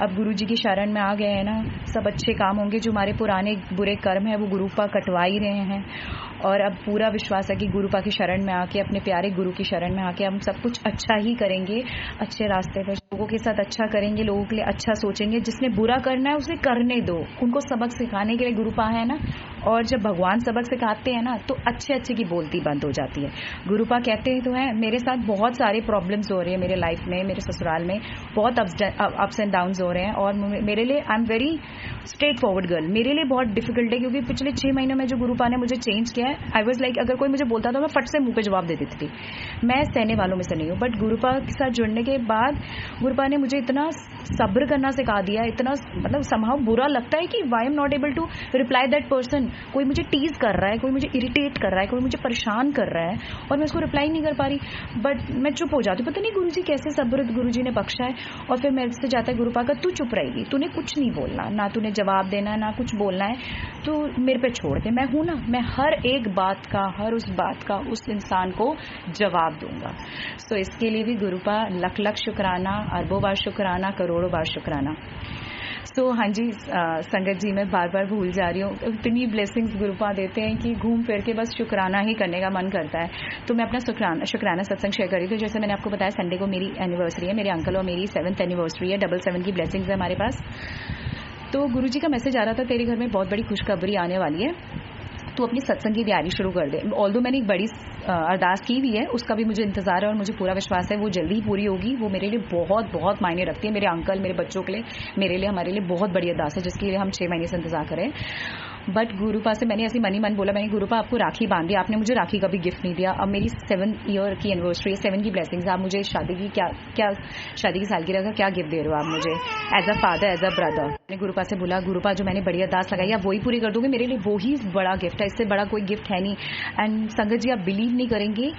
अब गुरुजी की शरण में आ गए हैं ना, सब अच्छे काम होंगे। जो हमारे पुराने बुरे कर्म है वो गुरुपा कटवा ही रहे हैं, और अब पूरा विश्वास है कि गुरुपा की शरण में आके, अपने प्यारे गुरु की शरण में आके हम सब कुछ अच्छा ही करेंगे, अच्छे रास्ते पर लोगों के साथ अच्छा करेंगे, लोगों के लिए अच्छा सोचेंगे। जिसने बुरा करना है उसे करने दो, उनको सबक सिखाने के लिए गुरुपा है ना। और जब भगवान सबक सिखाते हैं ना तो अच्छे अच्छे की बोलती बंद हो जाती है। गुरुपा कहते हैं तो है, मेरे साथ बहुत सारे प्रॉब्लम्स हो रहे हैं मेरे लाइफ में, मेरे ससुराल में बहुत अप्स एंड डाउन्स हो रहे हैं, और मेरे लिए I am very straight forward girl, मेरे लिए बहुत डिफिकल्ट है, क्योंकि पिछले 6 महीनों में जो गुरुपा ने मुझे चेंज किया है, आई वाज लाइक, अगर कोई मुझे बोलता था मैं फट से मुंह पे जवाब दे देती थी। मैं सहने वालों में से नहीं हूँ, बट गुरुपा के साथ जुड़ने के बाद गुरुपा ने मुझे इतना सब्र करना सिखा दिया, इतना मतलब समहाउ बुरा लगता है कि why am not able to reply that person. कोई मुझे टीज कर रहा है, कोई मुझे इरिटेट कर रहा है, कोई मुझे परेशान कर रहा है, और मैं उसको रिप्लाई नहीं कर पा रही, बट मैं चुप हो जाती हूँ। पता नहीं गुरुजी कैसे सब्र गुरुजी ने बख्शा है। और फिर मेरे से जाता है गुरुपा का, तू चुप रहेगी, तूने कुछ नहीं बोलना, ना तूने जवाब देना है, ना कुछ बोलना है, तो मेरे पे छोड़ दे, मैं हूं ना, मैं हर एक बात का, हर उस बात का उस इंसान को जवाब दूंगा। तो इसके लिए भी गुरुपा लख लख शुक्राना, अरबों बार शुक्राना, करोड़ों बार शुक्राना। तो हाँ जी संगत जी, मैं बार बार भूल जा रही हूँ, इतनी ब्लेसिंग्स गुरुपा देते हैं कि घूम फिर के बस शुक्राना ही करने का मन करता है। तो मैं अपना शुक्राना सत्संग शेयर कर रही थी। जैसे मैंने आपको बताया, संडे को मेरी एनिवर्सरी है, मेरे अंकल और मेरी 7th एनिवर्सरी है, डबल 7 की ब्लेसिंग्स है हमारे पास। तो गुरुजी का मैसेज आ रहा था, तेरे घर में बहुत बड़ी खुशखबरी आने वाली है, तो अपनी सत्संग की तैयारी शुरू कर दे। ऑल्दो मैंने एक बड़ी अरदास की भी है, उसका भी मुझे इंतजार है, और मुझे पूरा विश्वास है वो जल्दी ही पूरी होगी। वो मेरे लिए बहुत बहुत मायने रखती है, मेरे अंकल, मेरे बच्चों के लिए, मेरे लिए, हमारे लिए बहुत बड़ी अरदास है, जिसके लिए हम 6 महीने से इंतजार करें। बट गुरुपा से मैंने ऐसी मन बोला, मैंने गुरुपा आपको राखी बांध दी, आपने मुझे राखी का भी गिफ्ट नहीं दिया। अब मेरी 7 ईयर की एनिवर्सरी है, 7 की ब्लेसिंग्स, आप मुझे शादी की क्या शादी की सालगिरह का क्या गिफ्ट दे रहे हो आप मुझे, as a father, as a brother. मैंने गुरुपा से बोला, गुरुपा जो मैंने बड़ी अरदास लगाई आप वही पूरी कर दोगे, मेरे लिए वो ही बड़ा गिफ्ट है, इससे बड़ा कोई गिफ्ट है नहीं। एंड संगत जी, आप बिलीव नहीं करेंगे,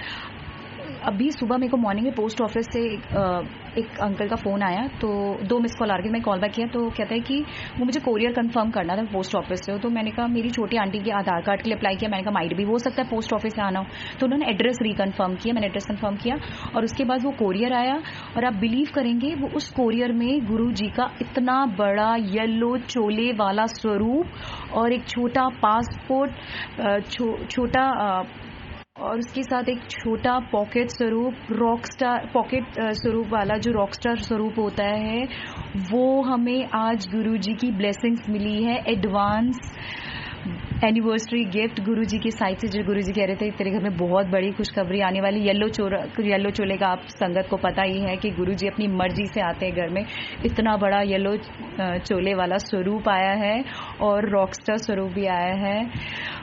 अभी सुबह मेरे को मॉर्निंग में पोस्ट ऑफिस से एक अंकल का फ़ोन आया, तो 2 मिस कॉल आ गई, मैं कॉल बैक किया, तो कहता है कि वो मुझे कोरियर कंफर्म करना था पोस्ट ऑफिस से। तो मैंने कहा, मेरी छोटी आंटी के आधार कार्ड के लिए अप्लाई किया, मैंने कहा माइट भी हो सकता है पोस्ट ऑफिस से आना हो, तो उन्होंने एड्रेस रिकन्फर्म किया, मैंने एड्रेस कंफर्म किया, और उसके बाद वो कोरियर आया। और आप बिलीव करेंगे, वो उस कोरियर में गुरु जी का इतना बड़ा येलो चोले वाला स्वरूप और एक छोटा पासपोर्ट, छोटा और उसके साथ एक छोटा पॉकेट स्वरूप, रॉकस्टार पॉकेट स्वरूप वाला जो रॉकस्टार स्वरूप होता है, वो हमें आज गुरुजी की ब्लेसिंग्स मिली है, एडवांस एनिवर्सरी गिफ्ट गुरुजी की साइड से। जो गुरुजी कह रहे थे तेरे घर में बहुत बड़ी खुशखबरी आने वाली, येलो चोले का आप संगत को पता ही है कि गुरुजी अपनी मर्जी से आते हैं घर में। इतना बड़ा येलो चोले वाला स्वरूप आया है और रॉकस्टार स्वरूप भी आया है।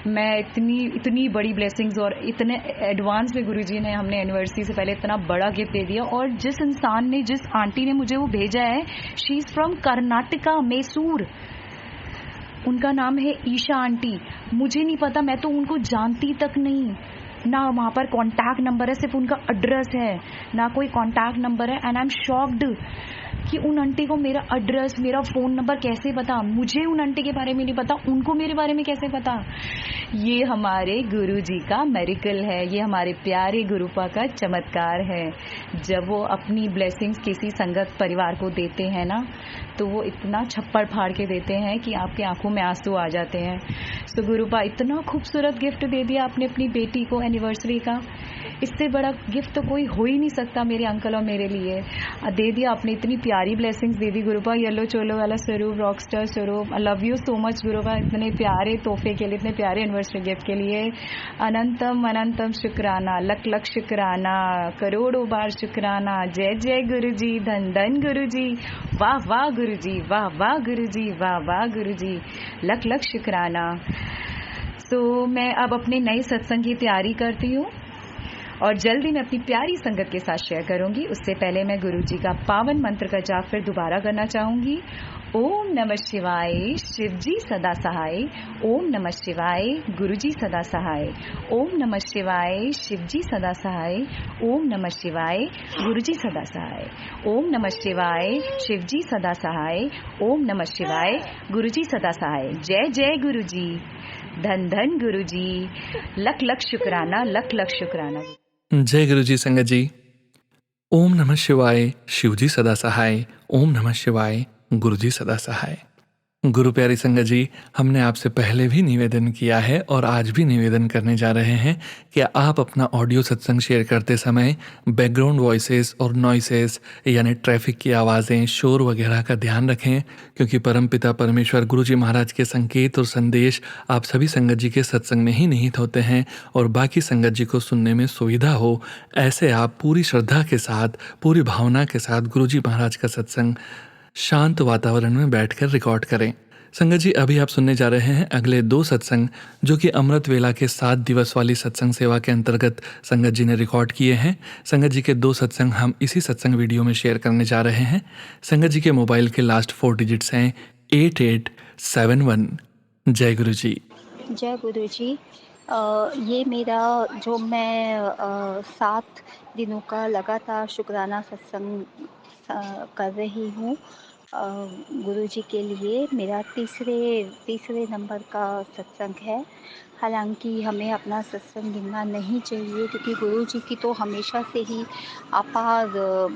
मैं इतनी बड़ी ब्लेसिंग्स और इतने एडवांस में गुरुजी ने हमने एनिवर्सरी से पहले इतना बड़ा गिफ्ट दे दिया। और जिस इंसान ने, जिस आंटी ने मुझे वो भेजा है, she is from Karnataka, Mysore, उनका नाम है ईशा आंटी। मुझे नहीं पता, मैं तो उनको जानती तक नहीं, ना वहाँ पर कॉन्टैक्ट नंबर है, सिर्फ उनका एड्रेस है, ना कोई कॉन्टैक्ट नंबर है। एंड आई एम शॉक्ड कि उन आंटी को मेरा एड्रेस, मेरा फ़ोन नंबर कैसे पता, मुझे उन आंटी के बारे में नहीं पता, उनको मेरे बारे में कैसे पता। ये हमारे गुरुजी का मेरिकल है, ये हमारे प्यारे गुरुपा का चमत्कार है। जब वो अपनी ब्लेसिंग्स किसी संगत परिवार को देते हैं ना, तो वो इतना छप्पड़ फाड़ के देते हैं कि आपके आंखों में आंसू आ जाते हैं। तो गुरुपा इतना खूबसूरत गिफ्ट दे दिया आपने अपनी बेटी को एनिवर्सरी का, इससे बड़ा गिफ्ट तो कोई हो ही नहीं सकता मेरे अंकल और मेरे लिए। दे दिया आपने, इतनी प्यारी ब्लेसिंग्स दे दी गुरुपा। येलो चोलो वाला स्वरूप, रॉकस्टार स्वरूप, I love you so much गुरुपा, इतने प्यारे तोहफे के लिए, इतने प्यारे एनिवर्सरी गिफ्ट के लिए अनंतम अनंतम शुक्राना, लख लख शुक्राना, करोड़ों बार शुक्राना। जय जय गुरुजी, धन धन गुरुजी, वाह वाह गुरुजी, वाह वाह गुरुजी, वाह वाह गुरुजी, लख लख शुक्राना। तो मैं अब अपने नए सत्संग की तैयारी करती हूँ और जल्दी मैं अपनी प्यारी संगत के साथ शेयर करूंगी। उससे पहले मैं गुरुजी का पावन मंत्र का जाप फिर दोबारा करना चाहूंगी। ओम नमः शिवाय, शिवजी सदा सहाय। ओम नमः शिवाय, गुरुजी सदा सहाय। ओम नमः शिवाय, शिवजी सदा सहाय। ओम नमः शिवाय, गुरुजी सदा सहाय। ओम नमः शिवाय, शिवजी सदा सहाय। ओम नमः शिवाय, गुरुजी सदा सहाय। जय जय गुरुजी, धन धन गुरुजी, लख लख शुक्राना, लख लख शुक्राना। जय गुरुजी संगत जी। ओम नमः शिवाय, शिवजी सदा सहाय। ओम नमः शिवाय, गुरुजी सदा सहाय। गुरु प्यारी संगत जी, हमने आपसे पहले भी निवेदन किया है और आज भी निवेदन करने जा रहे हैं कि आप अपना ऑडियो सत्संग शेयर करते समय बैकग्राउंड वॉइसेस और नॉइसेस यानी ट्रैफिक की आवाज़ें, शोर वगैरह का ध्यान रखें, क्योंकि परमपिता परमेश्वर गुरुजी महाराज के संकेत और संदेश आप सभी संगत जी के सत्संग में ही निहित होते हैं और बाकी संगत जी को सुनने में सुविधा हो, ऐसे आप पूरी श्रद्धा के साथ, पूरी भावना के साथ गुरुजी महाराज का सत्संग शांत वातावरण में बैठकर रिकॉर्ड करें। संगत जी, अभी आप सुनने जा रहे हैं अगले 2 सत्संग जो कि अमृत वेला के 7 दिवस वाली सत्संग सेवा के अंतर्गत संगत जी ने रिकॉर्ड किए हैं। संगत जी के 2 सत्संग हम इसी सत्संग वीडियो में शेयर करने जा रहे हैं। संगत जी के मोबाइल के लास्ट 4 डिजिट्स हैं 8871। जय गुरु जी। जय गुरु जी। ये मेरा जो मैं 7 दिनों का लगातार शुक्राना सत्संग कर रही हूँ गुरु जी के लिए, मेरा तीसरे नंबर का सत्संग है। हालांकि हमें अपना सत्संग गिनना नहीं चाहिए, क्योंकि गुरु जी की तो हमेशा से ही अपार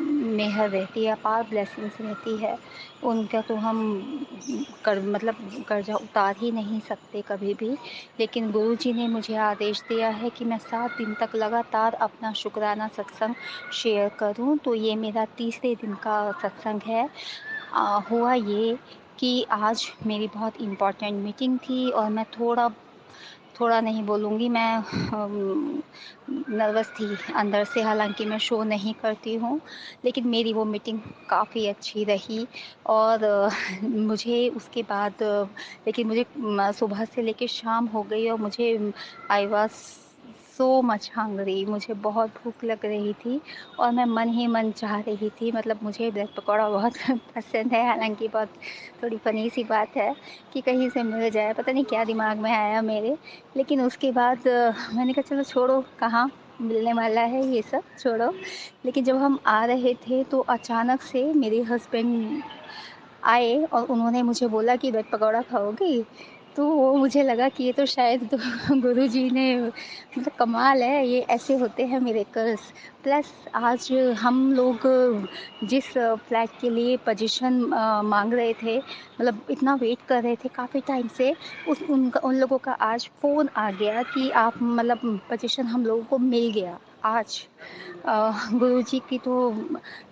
मेहर रहती है, अपार ब्लेसिंग्स रहती है। उनका तो हम कर्जा उतार ही नहीं सकते कभी भी। लेकिन गुरु जी ने मुझे आदेश दिया है कि मैं 7 दिन तक लगातार अपना शुक्राना सत्संग शेयर करूं, तो ये मेरा तीसरे दिन का सत्संग है। हुआ ये कि आज मेरी बहुत इम्पोर्टेंट मीटिंग थी और मैं थोड़ा नहीं बोलूँगी, मैं नर्वस थी अंदर से। हालांकि मैं शो नहीं करती हूँ, लेकिन मेरी वो मीटिंग काफ़ी अच्छी रही। और मुझे उसके बाद लेकिन मुझे सुबह से लेकर शाम हो गई और मुझे I was so much hungry, मुझे बहुत भूख लग रही थी और मैं मन ही मन चाह रही थी, मतलब मुझे ब्रेड पकौड़ा बहुत पसंद है। हालांकि बहुत थोड़ी फनी सी बात है कि कहीं से मिल जाए, पता नहीं क्या दिमाग में आया मेरे। लेकिन उसके बाद मैंने कहा चलो छोड़ो, कहाँ मिलने वाला है ये सब, छोड़ो। लेकिन जब हम आ रहे थे तो अचानक से मेरे हस्बैंड आए और उन्होंने मुझे बोला कि ब्रेड पकौड़ा खाओगी? तो वो मुझे लगा कि ये तो शायद तो गुरु जी ने, मतलब कमाल है, ये ऐसे होते हैं मिरेकल्स। प्लस आज हम लोग जिस फ्लैट के लिए पोजीशन मांग रहे थे, मतलब इतना वेट कर रहे थे काफ़ी टाइम से, उन लोगों का आज फ़ोन आ गया कि आप, मतलब पोजीशन हम लोगों को मिल गया आज। गुरु जी की तो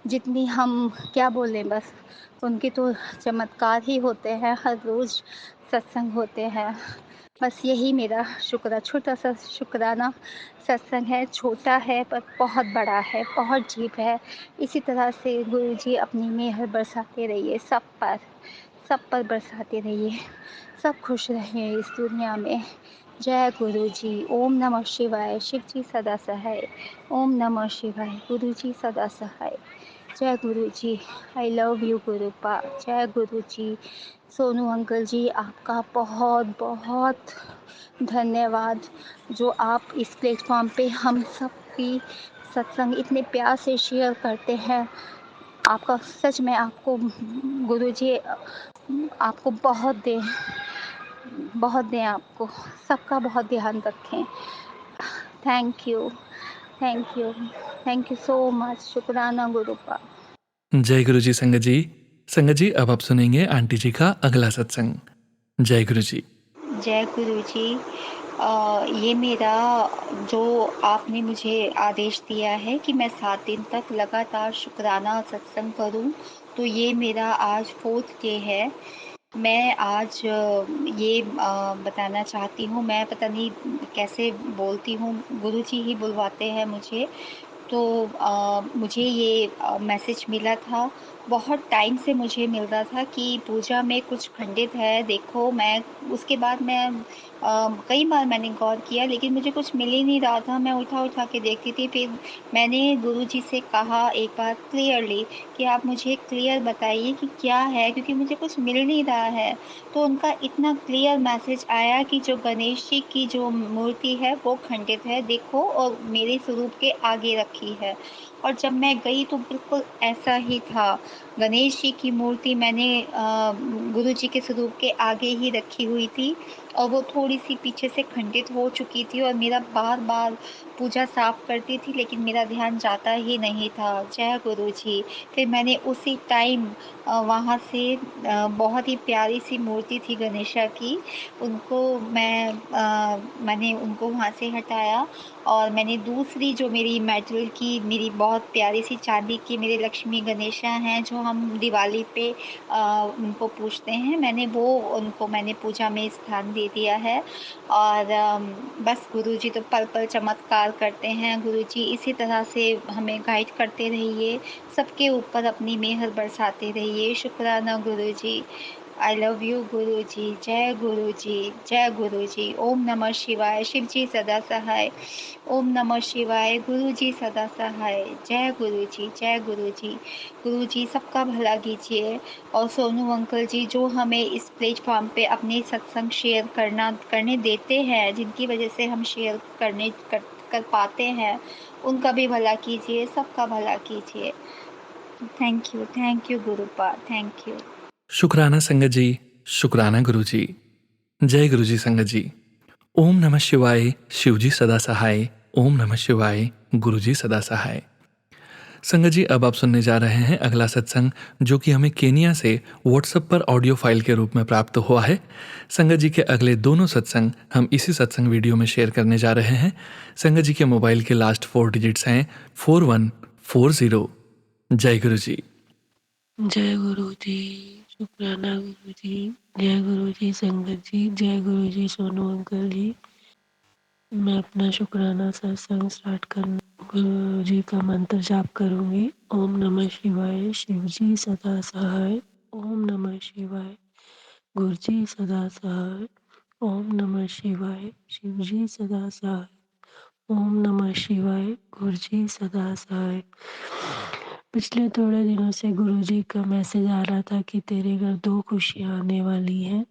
जितनी हम क्या बोलें, बस उनके तो चमत्कार ही होते हैं, हर रोज़ सत्संग होते हैं। बस यही मेरा छोटा सा शुक्राना सत्संग है। छोटा है पर बहुत बड़ा है, बहुत डीप है। इसी तरह से गुरु जी अपनी मेहर बरसाते रहिए सब पर बरसाते रहिए। सब खुश रहिए इस दुनिया में। जय गुरु जी। ओम नमः शिवाय, शिव जी सदा सहाय। ओम नमः शिवाय, गुरु जी सदा सहाय। जय गुरु जी। आई लव यू गुरुपा। जय गुरु जी। सोनू अंकल जी, आपका बहुत बहुत धन्यवाद जो आप इस प्लेटफॉर्म पे हम सब की सत्संग इतने प्यार से शेयर करते हैं। आपका सच में आपको गुरु जी आपको बहुत दें आपको। सबका बहुत ध्यान रखें। Thank you, thank you, thank you so much. शुक्राना गुरुपा। जय गुरु जी संगत जी। संगत जी अब आप सुनेंगे आंटी जी का अगला सत्संग। जय गुरु जी। जय गुरु जी। ये मेरा जो आपने मुझे आदेश दिया है कि मैं 7 दिन तक लगातार शुक्राना सत्संग करूं, तो ये मेरा आज 4th डे है। मैं आज ये बताना चाहती हूँ, मैं पता नहीं कैसे बोलती हूँ, गुरुजी ही बुलवाते हैं मुझे। तो मुझे ये मैसेज मिला था, बहुत टाइम से मुझे मिल रहा था कि पूजा में कुछ खंडित है, देखो। मैं उसके बाद मैं कई बार मैंने गौर किया, लेकिन मुझे कुछ मिल ही नहीं रहा था। मैं उठा के देखती थी। फिर मैंने गुरुजी से कहा एक बार क्लियरली कि आप मुझे क्लियर बताइए कि क्या है, क्योंकि मुझे कुछ मिल नहीं रहा है। तो उनका इतना क्लियर मैसेज आया कि जो गणेश जी की जो मूर्ति है वो खंडित है, देखो, और मेरे स्वरूप के आगे रखी है। और जब मैं गई तो बिल्कुल ऐसा ही था। गणेश जी की मूर्ति मैंने गुरु जी के स्वरूप के आगे ही रखी हुई थी, और वो थोड़ी सी पीछे से खंडित हो चुकी थी, और मेरा बार बार पूजा साफ करती थी, लेकिन मेरा ध्यान जाता ही नहीं था। जय गुरु जी। फिर मैंने उसी टाइम वहाँ से बहुत ही प्यारी सी मूर्ति थी गणेशा की, उनको मैंने उनको वहाँ से हटाया, और मैंने दूसरी जो मेरी मेटल की मेरी बहुत प्यारी सी चांदी की मेरे लक्ष्मी गणेशा हैं, जो हम दिवाली पे उनको पूजते हैं, मैंने पूजा में स्थान दे दिया है। और बस गुरुजी तो पल पल चमत्कार करते हैं। गुरुजी इसी तरह से हमें गाइड करते रहिए, सबके ऊपर अपनी मेहर बरसाते रहिए। शुक्राना गुरुजी। आई लव यू गुरुजी। जय गुरुजी। जय गुरुजी। ओम नमः शिवाय। शिव जी सदा सहाय। ओम नमः शिवाय। गुरुजी सदा सहाय। जय गुरुजी। जय गुरुजी। गुरुजी सबका भला कीजिए। और सोनू अंकल जी जो हमें इस प्लेटफॉर्म पे अपने सत्संग शेयर करने देते हैं, जिनकी वजह से हम शेयर कर पाते हैं, उनका भी भला कीजिए, सबका भला कीजिए। Thank you गुरुपा। Thank you. शुक्राना संगत जी। शुक्राना गुरु जी। जय गुरु जी संगत जी। ओम नमः शिवाय। शिव जी सदा सहाय। ओम नमः शिवाय। गुरु जी सदा सहाय। संगत जी अब आप सुनने जा रहे हैं अगला सत्संग, जो कि हमें केनिया से व्हाट्सएप पर ऑडियो फाइल के रूप में प्राप्त हुआ है। संगत जी के अगले दोनों सत्संग हम इसी सत्संग वीडियो में शेयर करने जा रहे हैं। संगत जी के मोबाइल के लास्ट 4 डिजिट्स हैं 4140। जय गुरु जी। जय गुरु जी। शुक्राना गुरु जी। जय गुरु जी संगत जी। जय गुरु जी सोनू अंकल जी। मैं अपना शुक्राना सत्संग स्टार्ट कर गुरु जी का मंत्र जाप करूंगी। ओम नमः शिवाय। शिव जी सदा सहाय। ओम नमः शिवाय। गुरु जी सदा सहाय। ओम नमः शिवाय। शिव जी सदा सहाय। ओम नमः शिवाय। गुरु जी सदा सहाय। पिछले थोड़े दिनों से गुरुजी का मैसेज आ रहा था कि तेरे घर 2 खुशियाँ आने वाली हैं।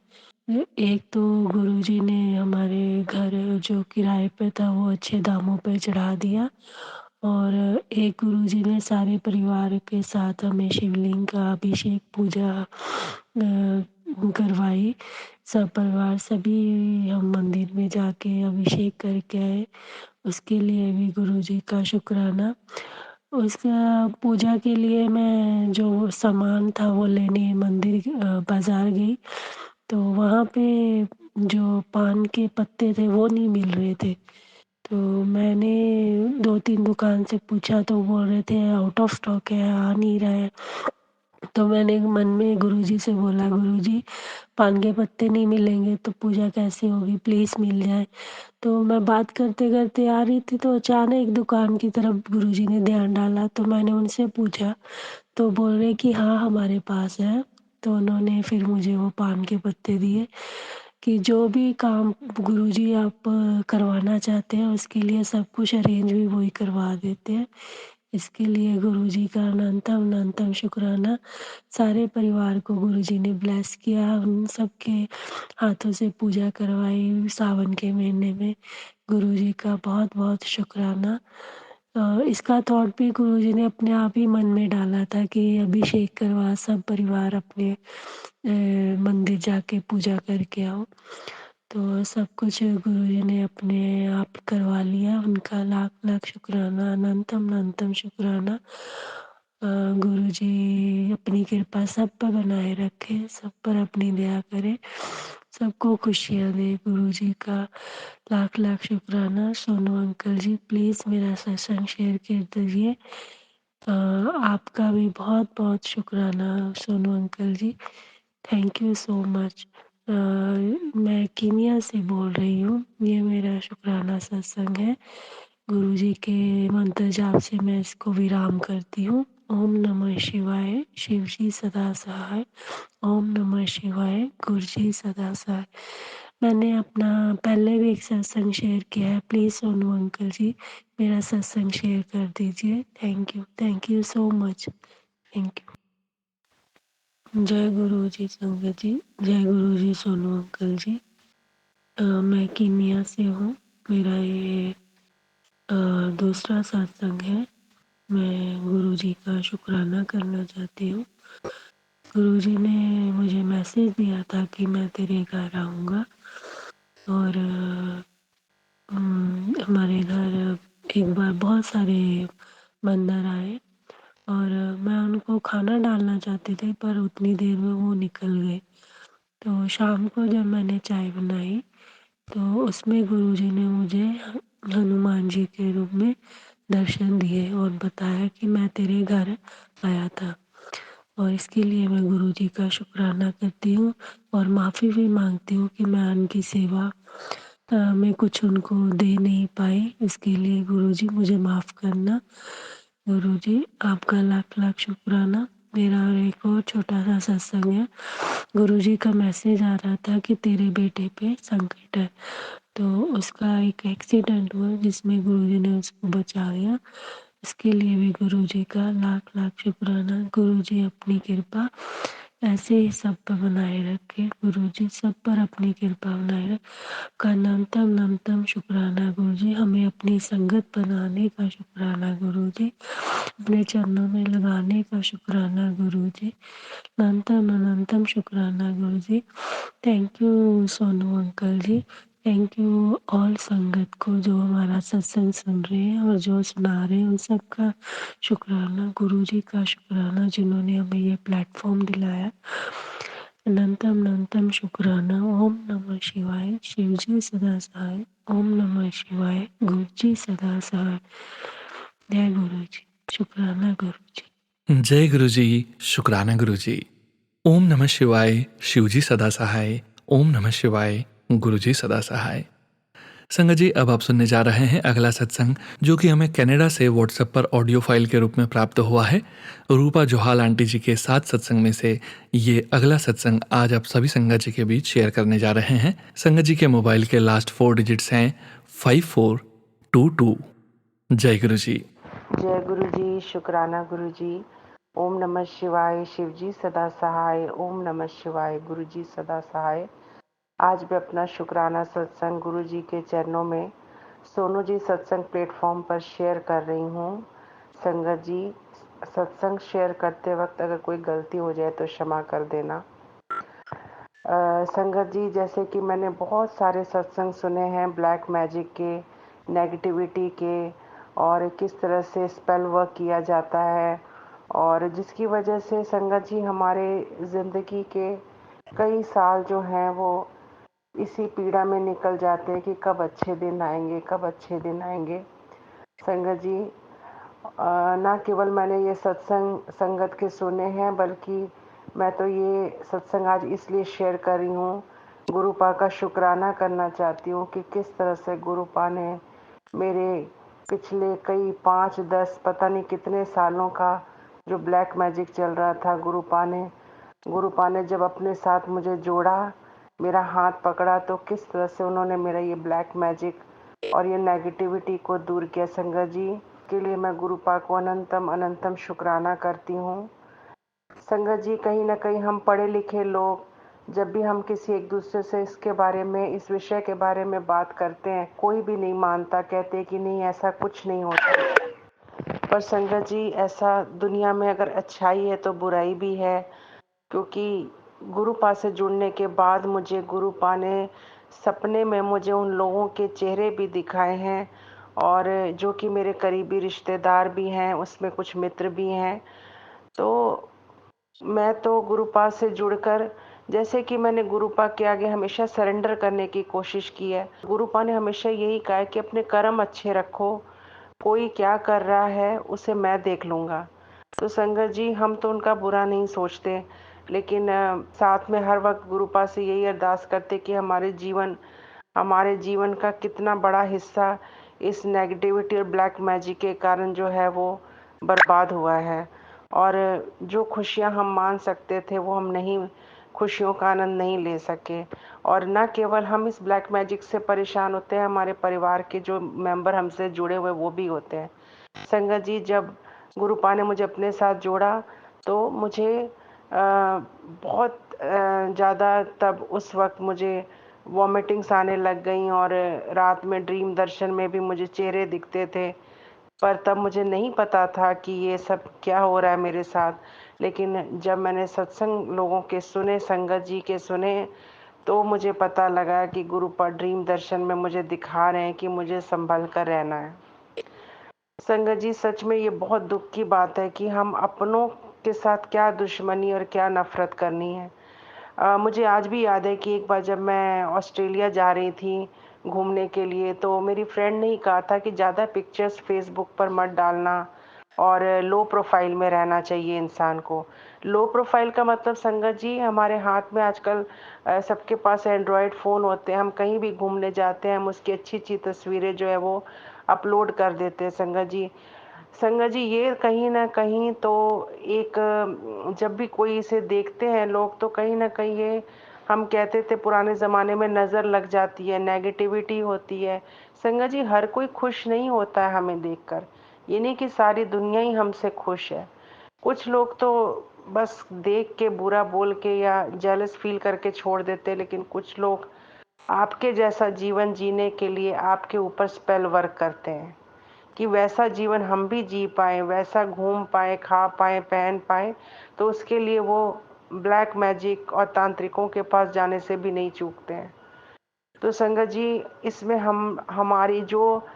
एक तो गुरुजी ने हमारे घर जो किराए पे था वो अच्छे दामों पे चढ़ा दिया, और एक गुरुजी ने सारे परिवार के साथ हमें शिवलिंग का अभिषेक पूजा करवाई। सब परिवार सभी हम मंदिर में जाके अभिषेक करके आए, उसके लिए भी गुरुजी का शुक्राना। उसका पूजा के लिए मैं जो सामान था वो लेने मंदिर बाज़ार गई, तो वहाँ पे जो पान के पत्ते थे वो नहीं मिल रहे थे। तो मैंने 2-3 दुकान से पूछा, तो बोल रहे थे आउट ऑफ स्टॉक है, आ नहीं रहा है। तो मैंने मन में गुरुजी से बोला, गुरुजी पान के पत्ते नहीं मिलेंगे तो पूजा कैसे होगी, प्लीज़ मिल जाए। तो मैं बात करते करते आ रही थी, तो अचानक एक दुकान की तरफ गुरुजी ने ध्यान डाला, तो मैंने उनसे पूछा, तो बोल रहे कि हाँ हमारे पास है। तो उन्होंने फिर मुझे वो पान के पत्ते दिए कि जो भी काम गुरुजी आप करवाना चाहते हैं उसके लिए सब कुछ अरेंज भी वही करवा देते हैं। इसके लिए गुरुजी का अनंतम अनंतम शुक्राना। सारे परिवार को गुरुजी ने ब्लेस किया, उन सबके हाथों से पूजा करवाई सावन के महीने में। गुरुजी का बहुत-बहुत शुक्राना। इसका थॉट भी गुरुजी ने अपने आप ही मन में डाला था कि अभिषेक करवा सब परिवार अपने मंदिर जाके पूजा करके आओ। तो सब कुछ गुरुजी ने अपने आप करवा लिया। उनका लाख-लाख शुक्राना, अनंतम अनंतम शुक्राना। गुरुजी अपनी कृपा सब पर बनाए रखे, सब पर अपनी दया करे, सबको खुशियाँ दे। गुरुजी का लाख-लाख शुक्राना। सोनू अंकल जी प्लीज़ मेरा सत्संग शेयर कर दीजिए। आपका भी बहुत-बहुत शुक्राना Sonu uncle ji. Thank you so much. मैं कीनिया से बोल रही हूँ। ये मेरा शुक्राना सत्संग है। गुरुजी के मंत्र जाप से मैं इसको विराम करती हूँ। ओम नमः शिवाय, शिव जी सदा सहाय। ओम नमः शिवाय, गुरु जी सदा सहाय। मैंने अपना पहले भी एक सत्संग शेयर किया है। प्लीज़ सोनू अंकल जी मेरा सत्संग शेयर कर दीजिए। Thank you so much. Thank you. जय गुरु जी संगत जी, जय गुरु जी सोनू अंकल जी। मैं कीनिया से हूँ। मेरा ये दूसरा सत्संग है। मैं गुरु जी का शुक्राना करना चाहती हूँ। गुरुजी ने मुझे मैसेज दिया था कि मैं तेरे घर आऊँगा और हमारे घर एक बार बहुत सारे बंदर आए और मैं उनको खाना डालना चाहती थी पर उतनी देर में वो निकल गए। तो शाम को जब मैंने चाय बनाई तो उसमें गुरुजी ने मुझे हनुमान जी के रूप में दर्शन दिए और बताया कि मैं तेरे घर आया था। और इसके लिए मैं गुरुजी का शुक्राना करती हूँ और माफ़ी भी मांगती हूँ कि मैं उनकी सेवा में कुछ उनको दे नहीं पाई। इसके लिए गुरुजी मुझे माफ़ करना। गुरुजी आपका लाख-लाख शुक्राना। मेरा एक और छोटा-सा सत्संग है। गुरुजी का मैसेज आ रहा था कि तेरे बेटे पे संकट है। तो उसका एक एक्सीडेंट हुआ जिसमें गुरुजी ने उसको बचा लिया। इसके लिए भी गुरुजी का लाख-लाख शुक्राना। गुरुजी अपनी कृपा ऐसे ही सब पर बनाए रखे। गुरुजी सब पर अपनी कृपा बनाए रखे। का नमतम शुक्राना गुरुजी। हमें अपनी संगत बनाने का शुक्राना गुरुजी। अपने चरणों में लगाने का शुक्राना गुरुजी। अनंतम शुक्राना गुरुजी। Thank you Sonu uncle ji. Thank you all संगत को जो हमारा सत्संग सुन रहे हैं और जो सुना रहे हैं उन सब का शुक्राना। गुरुजी का शुक्राना जिन्होंने हमें ये प्लेटफॉर्म दिलाया। अनंतम शुक्राना। ओम नमः शिवाय, शिव जी सदा सहाय। ओम नमः शिवाय, गुरु जी सदा सहाय। जय गुरु जी। शुक्राना गुरु जी। जय गुरु जी, शुक्राना गुरु जी। ओम नमः शिवाय, शिव जी सदा सहाय। ओम नमः शिवाय, गुरु जी सदा सहाय। संगत जी, अब आप सुनने जा रहे हैं अगला सत्संग जो कि हमें कनाडा से व्हाट्सएप पर ऑडियो फाइल के रूप में प्राप्त हुआ है। रूपा जोहाल आंटी जी के 7 सत्संग में से ये अगला सत्संग आज आप सभी संगत जी के बीच शेयर करने जा रहे हैं। संगत जी के मोबाइल के लास्ट 4 डिजिट्स हैं 5422। जय गुरु जी। जय गुरु जी, शुक्राना गुरु जी। ओम नमः शिवाय, शिव जी सदा सहाय। ओम नमः शिवाय, गुरु जी सदा सहाय। आज मैं अपना शुक्राना सत्संग गुरु जी के चरणों में सोनू जी सत्संग प्लेटफॉर्म पर शेयर कर रही हूँ। संगत जी, सत्संग शेयर करते वक्त अगर कोई गलती हो जाए तो क्षमा कर देना। संगत जी, जैसे कि मैंने बहुत सारे सत्संग सुने हैं ब्लैक मैजिक के, नेगेटिविटी के, और किस तरह से स्पेल वर्क किया जाता है और जिसकी वजह से संगत जी हमारे ज़िंदगी के कई साल जो हैं वो इसी पीड़ा में निकल जाते हैं कि कब अच्छे दिन आएंगे, कब अच्छे दिन आएंगे। संगत जी, ना केवल मैंने ये सत्संग संगत के सुने हैं बल्कि मैं तो ये सत्संग आज इसलिए शेयर कर रही हूँ, गुरुपा का शुक्राना करना चाहती हूँ कि किस तरह से गुरुपा ने मेरे पिछले कई 5-10 पता नहीं कितने सालों का जो ब्लैक मैजिक चल रहा था, गुरुपा ने जब अपने साथ मुझे जोड़ा, मेरा हाथ पकड़ा, तो किस तरह से उन्होंने मेरा ये ब्लैक मैजिक और ये नेगेटिविटी को दूर किया। संगत जी, उसके लिए मैं गुरुपा को अनंतम अनंतम शुक्राना करती हूँ। संगत जी, कहीं ना कहीं हम पढ़े लिखे लोग जब भी हम किसी एक दूसरे से इसके बारे में, इस विषय के बारे में बात करते हैं, कोई भी नहीं मानता, कहते कि नहीं ऐसा कुछ नहीं होता। पर संगत जी, ऐसा दुनिया में अगर अच्छाई है तो बुराई भी है, क्योंकि गुरुपा से जुड़ने के बाद मुझे गुरुपा ने सपने में मुझे उन लोगों के चेहरे भी दिखाए हैं, और जो कि मेरे करीबी रिश्तेदार भी हैं, उसमें कुछ मित्र भी हैं। तो मैं तो गुरुपा से जुड़कर, जैसे कि मैंने गुरुपा के आगे हमेशा सरेंडर करने की कोशिश की है। गुरुपा ने हमेशा यही कहा है कि अपने कर्म अच्छे रखो, कोई क्या कर रहा है उसे मैं देख लूँगा। तो संगत जी, हम तो उनका बुरा नहीं सोचते, लेकिन साथ में हर वक्त गुरुपा से यही अरदास करते कि हमारे जीवन का कितना बड़ा हिस्सा इस नेगेटिविटी और ब्लैक मैजिक के कारण जो है वो बर्बाद हुआ है, और जो खुशियां हम मान सकते थे वो हम नहीं, खुशियों का आनंद नहीं ले सके। और न केवल हम इस ब्लैक मैजिक से परेशान होते हैं, हमारे परिवार के जो मेंबर हमसे जुड़े हुए वो भी होते हैं। संगत जी, जब गुरुपा ने मुझे अपने साथ जोड़ा तो मुझे बहुत ज़्यादा, तब उस वक्त मुझे वॉमिटिंग्स आने लग गई, और रात में ड्रीम दर्शन में भी मुझे चेहरे दिखते थे। पर तब मुझे नहीं पता था कि ये सब क्या हो रहा है मेरे साथ। लेकिन जब मैंने सत्संग लोगों के सुने, संगत जी के सुने, तो मुझे पता लगा कि गुरुपा ड्रीम दर्शन में मुझे दिखा रहे हैं कि मुझे संभल कर रहना है। संगत जी, सच में ये बहुत दुख की बात है कि हम अपनों के साथ क्या दुश्मनी और क्या नफरत करनी है। मुझे आज भी याद है कि एक बार जब मैं ऑस्ट्रेलिया जा रही थी घूमने के लिए, तो मेरी फ्रेंड ने ही कहा था कि ज़्यादा पिक्चर्स फेसबुक पर मत डालना, और लो प्रोफाइल में रहना चाहिए इंसान को। लो प्रोफाइल का मतलब संगत जी, हमारे हाथ में आजकल सबके पास एंड्रॉयड फ़ोन होते हैं, हम कहीं भी घूमने जाते हैं, हम उसकी अच्छी अच्छी तस्वीरें जो है वो अपलोड कर देते हैं। संगत जी, ये कहीं ना कहीं तो एक, जब भी कोई इसे देखते हैं लोग, तो कहीं ना कहीं ये, हम कहते थे पुराने ज़माने में, नज़र लग जाती है, नेगेटिविटी होती है। संगत जी, हर कोई खुश नहीं होता है हमें देखकर, ये नहीं कि सारी दुनिया ही हमसे खुश है। कुछ लोग तो बस देख के बुरा बोल के या जेलस फील करके छोड़ देते हैं, लेकिन कुछ लोग आपके जैसा जीवन जीने के लिए आपके ऊपर स्पेल वर्क करते हैं कि वैसा जीवन हम भी जी पाएँ, वैसा घूम पाएँ, खा पाएँ, पहन पाएँ। तो उसके लिए वो ब्लैक मैजिक और तांत्रिकों के पास जाने से भी नहीं चूकते हैं। तो संगत जी, इसमें हमारी जो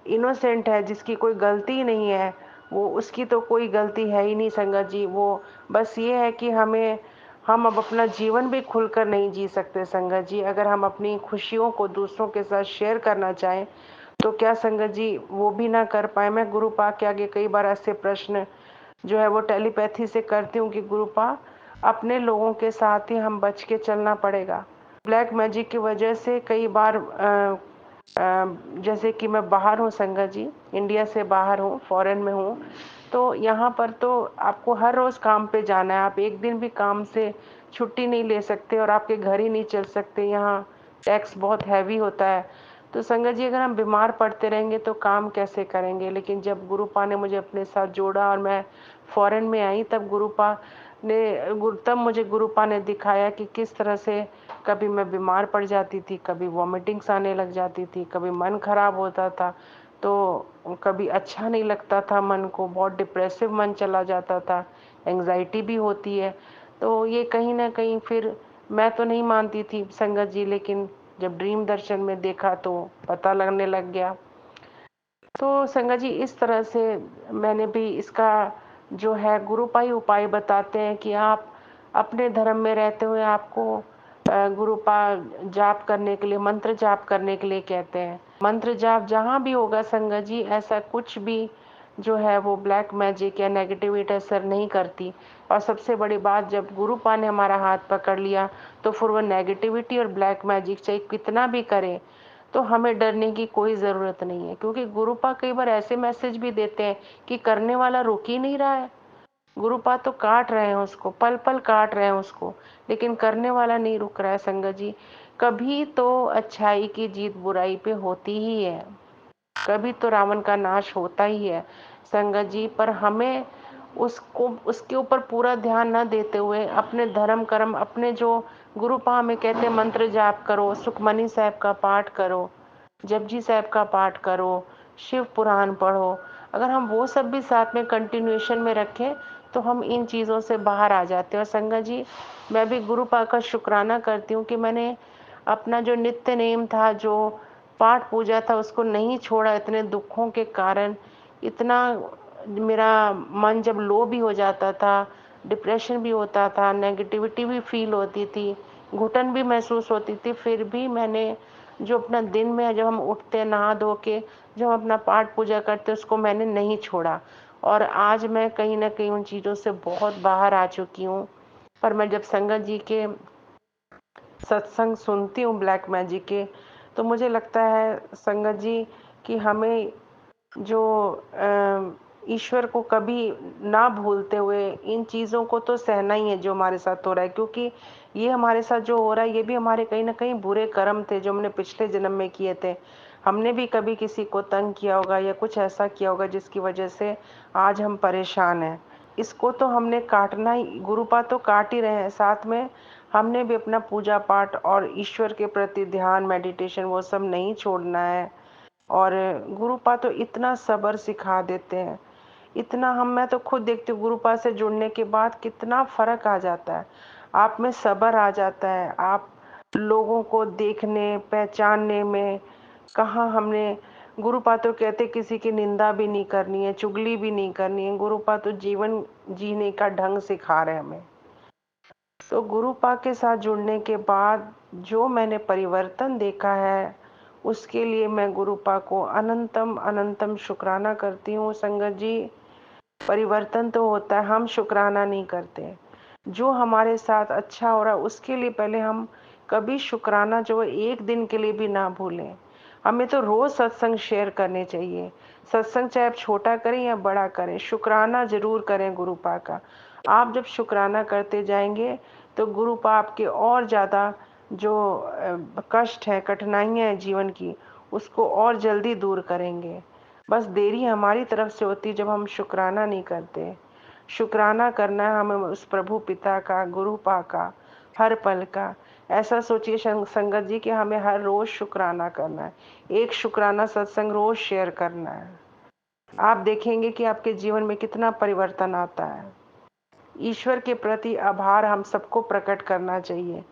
इनोसेंट है, जिसकी कोई गलती नहीं है, वो, उसकी तो कोई गलती है ही नहीं संगत जी। वो बस ये है कि हम अब अपना जीवन भी खुलकर नहीं जी सकते संगत जी। अगर हम अपनी खुशियों को दूसरों के साथ शेयर करना चाहें, तो क्या संगत जी वो भी ना कर पाए। मैं गुरुपा के आगे कई बार ऐसे प्रश्न जो है वो टेलीपैथी से करती हूँ कि गुरुपा, अपने लोगों के साथ ही हम बच के चलना पड़ेगा। ब्लैक मैजिक की वजह से कई बार जैसे कि मैं बाहर हूँ संगत जी, इंडिया से बाहर हूँ, फॉरेन में हूँ, तो यहाँ पर तो आपको हर रोज़ काम पे जाना है, आप एक दिन भी काम से छुट्टी नहीं ले सकते, और आपके घर ही नहीं चल सकते, यहाँ टैक्स बहुत हैवी होता है। तो संगत जी, अगर हम बीमार पड़ते रहेंगे तो काम कैसे करेंगे। लेकिन जब गुरुपा ने मुझे अपने साथ जोड़ा और मैं फॉरेन में आई, तब मुझे गुरुपा ने दिखाया कि किस तरह से कभी मैं बीमार पड़ जाती थी, कभी वॉमिटिंग्स आने लग जाती थी, कभी मन खराब होता था, तो कभी अच्छा नहीं लगता था मन को, बहुत डिप्रेसिव मन चला जाता था, एंग्जाइटी भी होती है। तो ये कहीं ना कहीं, फिर मैं तो नहीं मानती थी संगत जी, लेकिन जब ड्रीम दर्शन में देखा तो पता लगने लग गया। तो संगत जी, इस तरह से मैंने भी इसका जो है, गुरुपाई उपाय बताते हैं कि आप अपने धर्म में रहते हुए आपको गुरुपा जाप करने के लिए, मंत्र जाप करने के लिए कहते हैं। मंत्र जाप जहाँ भी होगा संगत जी, ऐसा कुछ भी जो है वो ब्लैक मैजिक या नेगेटिविटी असर नहीं करती। और सबसे बड़ी बात, जब गुरुपा ने हमारा हाथ पकड़ लिया, तो फिर वो नेगेटिविटी और ब्लैक मैजिक चाहे कितना भी करे, तो हमें डरने की कोई ज़रूरत नहीं है। क्योंकि गुरुपा कई बार ऐसे मैसेज भी देते हैं कि करने वाला रुक ही नहीं रहा है। गुरुपा तो काट रहे हैं उसको, पल पल काट रहे हैं उसको, लेकिन करने वाला नहीं रुक रहा है संगत जी। कभी तो अच्छाई की जीत बुराई पे होती ही है। कभी तो रावण का नाश होता ही है संगत जी, पर हमें उसको उसके ऊपर पूरा ध्यान न देते हुए अपने धर्म कर्म, अपने जो गुरुपा हमें कहते हैं मंत्र जाप करो, सुखमनी साहब का पाठ करो, जपजी साहब का पाठ करो, शिव पुराण पढ़ो, अगर हम वो सब भी साथ में कंटिन्यूएशन में रखें तो हम इन चीज़ों से बाहर आ जाते हैं। और संगत जी, मैं भी गुरुपा का शुक्राना करती हूँ कि मैंने अपना जो नित्य नेम था, जो पाठ पूजा था, उसको नहीं छोड़ा। इतने दुखों के कारण इतना मेरा मन जब लो भी हो जाता था, डिप्रेशन भी होता था, नेगेटिविटी भी फील होती थी, घुटन भी महसूस होती थी, फिर भी मैंने जो अपना दिन में जब हम उठते हैं नहा धो के, जब हम अपना पाठ पूजा करते हैं, उसको मैंने नहीं छोड़ा। और आज मैं कहीं न कहीं उन चीज़ों से बहुत बाहर आ चुकी हूँ। पर मैं जब संगत जी के सत्संग सुनती हूँ ब्लैक मैजिक के, तो मुझे लगता है संगत जी कि हमें जो ईश्वर को कभी ना भूलते हुए इन चीज़ों को तो सहना ही है जो हमारे साथ हो रहा है, क्योंकि ये हमारे साथ जो हो रहा है ये भी हमारे कहीं ना कहीं बुरे कर्म थे जो हमने पिछले जन्म में किए थे। हमने भी कभी किसी को तंग किया होगा या कुछ ऐसा किया होगा जिसकी वजह से आज हम परेशान हैं। इसको तो हमने काटना ही, गुरुपा तो काट ही रहे हैं, साथ में हमने भी अपना पूजा पाठ और ईश्वर के प्रति ध्यान, मेडिटेशन, वो सब नहीं छोड़ना है। और गुरुपा तो इतना सब्र सिखा देते हैं, इतना मैं तो खुद देखती हूँ गुरुपा से जुड़ने के बाद कितना फर्क आ जाता है। आप में सब्र आ जाता है, आप लोगों को देखने पहचानने में। कहाँ हमने गुरुपा तो कहते किसी की निंदा भी नहीं करनी है, चुगली भी नहीं करनी है। गुरुपा तो जीवन जीने का ढंग सिखा रहे हैं हमें। तो गुरुपा के साथ जुड़ने के बाद जो मैंने परिवर्तन देखा है, उसके लिए मैं गुरुपा को अनंतम अनंतम शुक्राना करती हूँ संगत जी। परिवर्तन तो होता है, हम शुक्राना नहीं करते। जो हमारे साथ अच्छा हो रहा है उसके लिए पहले हम कभी शुक्राना जो एक दिन के लिए भी ना भूलें। हमें तो रोज सत्संग शेयर करने चाहिए। सत्संग चाहे आप छोटा करें या बड़ा करें, शुक्राना जरूर करें गुरुपा का। आप जब शुक्राना करते जाएंगे तो गुरुपा आपके और ज़्यादा जो कष्ट है, कठिनाइयाँ हैं जीवन की, उसको और जल्दी दूर करेंगे। बस देरी हमारी तरफ से होती है जब हम शुक्राना नहीं करते। शुक्राना करना है हमें उस प्रभु पिता का, गुरुपा का, हर पल का। ऐसा सोचिए संगत जी कि हमें हर रोज शुक्राना करना है, एक शुक्राना सत्संग रोज शेयर करना है। आप देखेंगे कि आपके जीवन में कितना परिवर्तन आता है। ईश्वर के प्रति आभार हम सबको प्रकट करना चाहिए।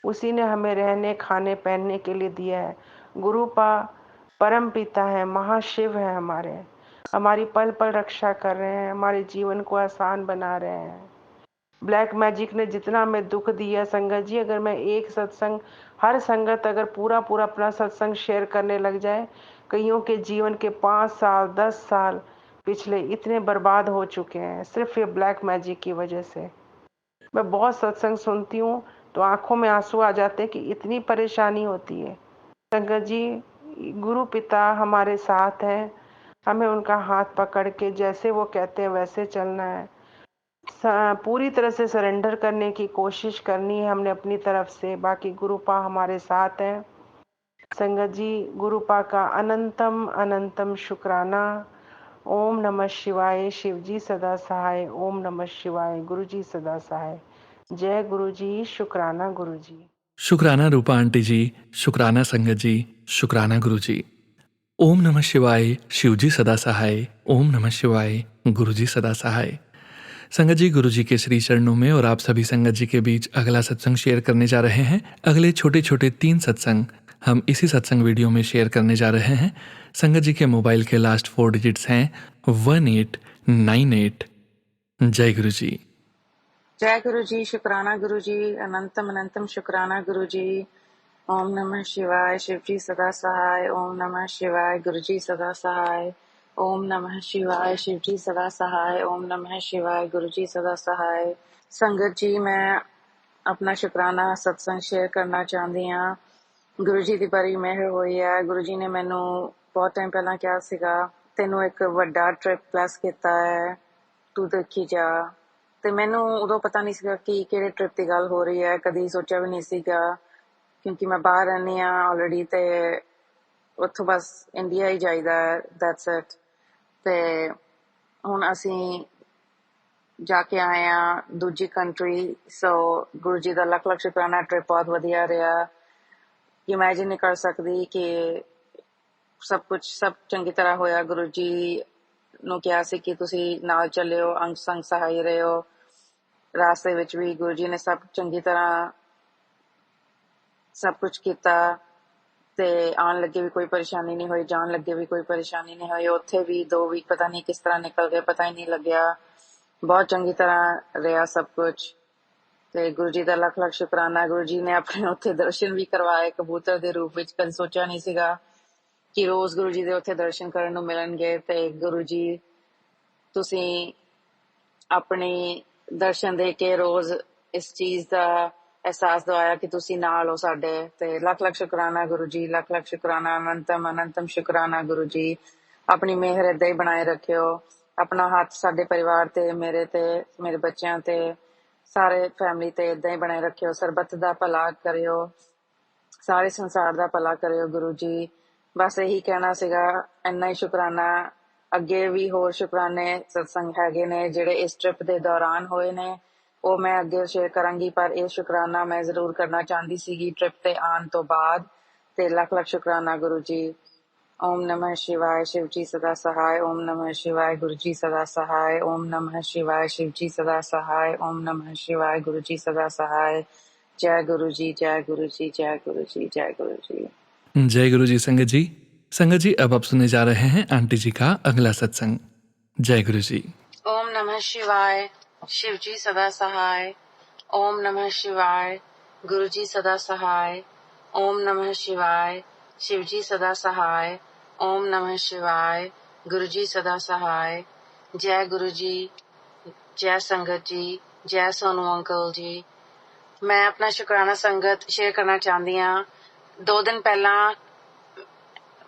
उसी ने हमें रहने खाने पहनने के लिए दिया है। गुरुपा परम पिता है, महाशिव है, हमारी पल पल रक्षा कर रहे हैं, हमारे जीवन को आसान बना रहे हैं। ब्लैक मैजिक ने जितना हमें दुख दिया संगत जी, अगर मैं एक सत्संग, हर संगत अगर पूरा पूरा अपना सत्संग शेयर करने लग जाए, कईयों के जीवन के 5 साल 10 साल पिछले इतने बर्बाद हो चुके हैं सिर्फ ये ब्लैक मैजिक की वजह से। मैं बहुत सत्संग सुनती हूँ तो आंखों में आंसू आ जाते हैं कि इतनी परेशानी होती है। संगत जी, गुरु पिता हमारे साथ हैं, हमें उनका हाथ पकड़ के जैसे वो कहते हैं वैसे चलना है। पूरी तरह से सरेंडर करने की कोशिश करनी है हमने अपनी तरफ से। बाकी गुरुपा हमारे साथ हैं। संगत जी, गुरुपा का अनंतम अनंतम शुक्राना। ओम नमः शिवाय, शिव जी सदा सहाय। ओम नमः शिवाय, गुरु जी सदा सहाय। जय गुरु जी, शुक्राना गुरु जी। शुक्राना रूपा आंटी जी, शुक्राना संगत जी, शुक्राना गुरु जी। ओम नमः शिवाय, शिव जी सदा सहाय। ओम नमः शिवाय, गुरु जी सदा सहाय। संगत जी, गुरु जी के श्री चरणों में और आप सभी संगत जी के बीच अगला सत्संग शेयर करने जा रहे हैं। अगले छोटे छोटे 3 सत्संग हम इसी सत्संग वीडियो में शेयर करने जा रहे हैं। संगत जी के मोबाइल के लास्ट 4 डिजिट्स हैं 1898। जय गुरु जी। जय गुरु जी, शुक्राना गुरु जी, अनंतम अनंतम शुक्राना गुरु जी। ओम नमः शिवाय, शिव जी सदा सहाय। ओम नमः शिवाय, गुरु जी सदा सहाय। ओम नमः शिवाय, शिव जी सदा सहाय। ओम नमः शिवाय, गुरु जी सदा सहाय। संगत जी, मैं अपना शुक्राना सत्संग शेयर करना ਚਾਹੁੰਦੀ ਹਾਂ। ਗੁਰੂ ਜੀ ਦੀ ਬੜੀ ਮਿਹਰ ਹੋਈ ਹੈ। ਗੁਰੂ ਜੀ ਨੇ ਮੈਨੂੰ ਬਹੁਤ ਟਾਈਮ ਪਹਿਲਾਂ ਕਿਹਾ ਸੀਗਾ, ਤੈਨੂੰ ਇੱਕ ਵੱਡਾ ਟ੍ਰਿਪ ਪਲੈਸ ਕੀਤਾ ਹੈ, ਤੂੰ ਦੇਖੀ ਜਾ। ਤੇ ਮੈਨੂੰ ਉਦੋਂ ਪਤਾ ਨਹੀਂ ਸੀਗਾ ਕਿ ਕਿਹੜੇ ਟ੍ਰਿਪ ਦੀ ਗੱਲ ਹੋ ਰਹੀ ਹੈ, ਕਦੀ ਸੋਚਿਆ ਵੀ ਨਹੀਂ ਸੀਗਾ, ਕਿਉਂਕਿ ਮੈਂ ਬਾਹਰ ਰਹਿੰਦੀ ਹਾਂ ਆਲਰੇਡੀ। ਤੇ ਉੱਥੋਂ ਬਸ ਇੰਡੀਆ ਹੀ ਜਾਈਦਾ, ਦੈਟਸ ਇਟ। ਤੇ ਹੁਣ ਅਸੀਂ ਜਾ ਕੇ ਆਏ ਆ ਦੂਜੀ ਕੰਟਰੀ। ਸੋ ਗੁਰੂ ਜੀ ਦਾ ਲੱਖ ਲੱਖ ਸ਼ੁਕਰਾਨਾ, ਟ੍ਰਿਪ ਬਹੁਤ ਵਧੀਆ ਰਿਹਾ। ਇਮੈਜਿਨ ਨਹੀਂ ਕਰ ਸਕਦੀ ਕਿ ਸਭ ਚੰਗੀ ਤਰ੍ਹਾਂ ਹੋਇਆ। ਗੁਰੂ ਜੀ ਨੂੰ ਕਿਹਾ ਸੀ ਕਿ ਤੁਸੀਂ ਨਾਲ ਚੱਲਿਓ, ਅੰਗ ਸੰਗ ਸਹਾਈ ਰਹੋ। ਰਾਸਤੇ ਵਿੱਚ ਵੀ ਗੁਰੂ ਜੀ ਨੇ ਸਭ ਚੰਗੀ ਤਰ੍ਹਾਂ ਸਭ ਕੁਝ ਕੀਤਾ ਤੇ ਆਉਣ ਲੱਗੇ ਵੀ ਕੋਈ ਪਰੇਸ਼ਾਨੀ ਨਹੀਂ ਹੋਈ, ਜਾਣ ਲੱਗੇ ਵੀ ਕੋਈ ਪਰੇਸ਼ਾਨੀ ਨਹੀਂ ਹੋਈ। ਉੱਥੇ ਵੀ 2 ਵੀਕ ਪਤਾ ਨਹੀਂ ਕਿਸ ਤਰ੍ਹਾਂ ਨਿਕਲ ਗਏ, ਪਤਾ ਹੀ ਨਹੀਂ ਲੱਗਿਆ। ਬਹੁਤ ਚੰਗੀ ਤਰ੍ਹਾਂ ਰਿਹਾ ਸਭ ਕੁਝ। ਤੇ ਗੁਰੂ ਜੀ ਦਾ ਲੱਖ ਲੱਖ ਸ਼ੁਕਰਾਨਾ। ਗੁਰੂ ਜੀ ਨੇ ਆਪਣੇ ਉੱਥੇ ਦਰਸ਼ਨ ਵੀ ਕਰਵਾਏ ਕਬੂਤਰ ਦੇ ਰੂਪ ਵਿੱਚ। ਕਦੇ ਸੋਚਿਆ ਨਹੀਂ ਸੀਗਾ ਕਿ ਰੋਜ਼ ਗੁਰੂ ਜੀ ਦੇ ਉੱਥੇ ਦਰਸ਼ਨ ਕਰਨ ਨੂੰ ਮਿਲਣਗੇ। ਤੇ ਗੁਰੂ ਜੀ ਤੁਸੀਂ ਆਪਣੀ ਦਰਸ਼ਨ ਦੇ ਕੇ ਰੋਜ਼ ਇਸ ਚੀਜ਼ ਦਾ ਅਹਿਸਾਸ ਦਵਾਇਆ ਕਿ ਤੁਸੀਂ ਨਾਲ ਹੋ ਸਾਡੇ। ਤੇ ਲੱਖ ਲੱਖ ਸ਼ੁਕਰਾਨਾ ਗੁਰੂ ਜੀ, ਲੱਖ ਲੱਖ ਸ਼ੁਕਰਾਨਾ, ਅਨੰਤਮ ਅਨੰਤਮ ਸ਼ੁਕਰਾਨਾ ਗੁਰੂ ਜੀ। ਆਪਣੀ ਮਿਹਰ ਏਦਾਂ ਹੀ ਬਣਾਏ ਰੱਖਿਓ। ਆਪਣਾ ਹੱਥ ਸਾਡੇ ਪਰਿਵਾਰ ਤੇ, ਮੇਰੇ ਤੇ, ਮੇਰੇ ਬੱਚਿਆਂ ਤੇ, ਸਾਰੇ ਫੈਮਿਲੀ ਤੇ ਏਦਾਂ ਹੀ ਬਣਾਏ ਰੱਖਿਓ। ਸਰਬੱਤ ਦਾ ਭਲਾ ਕਰਿਓ, ਸਾਰੇ ਸੰਸਾਰ ਦਾ ਭਲਾ ਕਰਿਓ ਗੁਰੂ ਜੀ। ਬਸ ਇਹੀ ਕਹਿਣਾ ਸੀਗਾ। ਇੰਨਾ ਹੀ ਸ਼ੁਕਰਾਨਾ। ਅੱਗੇ ਵੀ ਹੋਰ ਸ਼ੁਕਰਾਨੇ ਸਤਸੰਗ ਹੈਗੇ ਨੇ ਜਿਹੜੇ ਇਸ ਟ੍ਰਿਪ ਦੇ ਦੌਰਾਨ ਹੋਏ ਨੇ, ਉਹ ਮੈਂ ਅੱਗੇ ਸ਼ੇਅਰ ਕਰਾਂਗੀ। ਪਰ ਇਹ ਸ਼ੁਕਰਾਨਾ ਮੈਂ ਜ਼ਰੂਰ ਕਰਨਾ ਚਾਹੁੰਦੀ ਸੀਗੀ ਟ੍ਰਿਪ ਤੇ ਆਉਣ ਤੋਂ ਬਾਅਦ। ਤੇ ਲੱਖ ਲੱਖ ਸ਼ੁਕਰਾਨਾ ਗੁਰੂ ਜੀ। ਓਮ ਨਮः शिवाय, शिव जी सदा सहाय। ओम नमः शिवाय, गुरु जी सदा सहाय। ओम नमः शिवाय, शिव जी सदा सहाय। ओम नमः शिवाय, गुरु जी सदा सहाय। जय गुरु जी, जय गुरु जी, जय गुरु जी, जय गुरु जी। जय गुरु जी। संगत जी अब आप सुनने जा रहे हैं आंटी जी का अगला सत्संग। जय गुरु जी। ओम नमः शिवाय, शिव जी सदा सहाय। ओम नमः शिवाय, गुरु जी सदा सहाय। ओम नमः शिवाय, शिव जी सदा सहाय। ओम नमः शिवाय, गुरु जी सदा सहाय। जय गुरु जी, जय संगत जी, जय सोनू अंकल जी। मैं अपना शुकराना संगत शेयर करना चाहती हाँ। 2 दिन पहला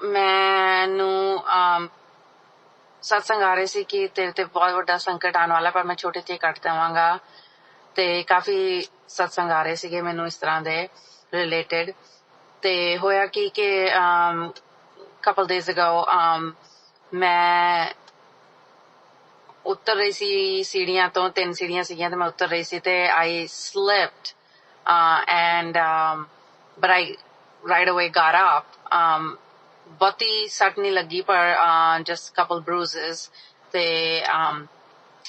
मैनू सत्संग आ रहे सी कि तेरे ते बहुत बड़ा संकट आने वाला, पर मैं छोटे ते कट देवांगा। ते काफी सत्संग आ रहे सीगे मैनू इस तरह दे रिलेटेड। ते होया कि couple days ago मैं उतर रही सी सीढ़ियां तो, 3 सीढ़ियां सीगियां ते मैं उतर रही सी ते I slipped and but I right away got up. ਬਹੁਤੀ ਸੱਟ ਨਹੀਂ ਲੱਗੀ ਪਰ just couple bruises ਤੇ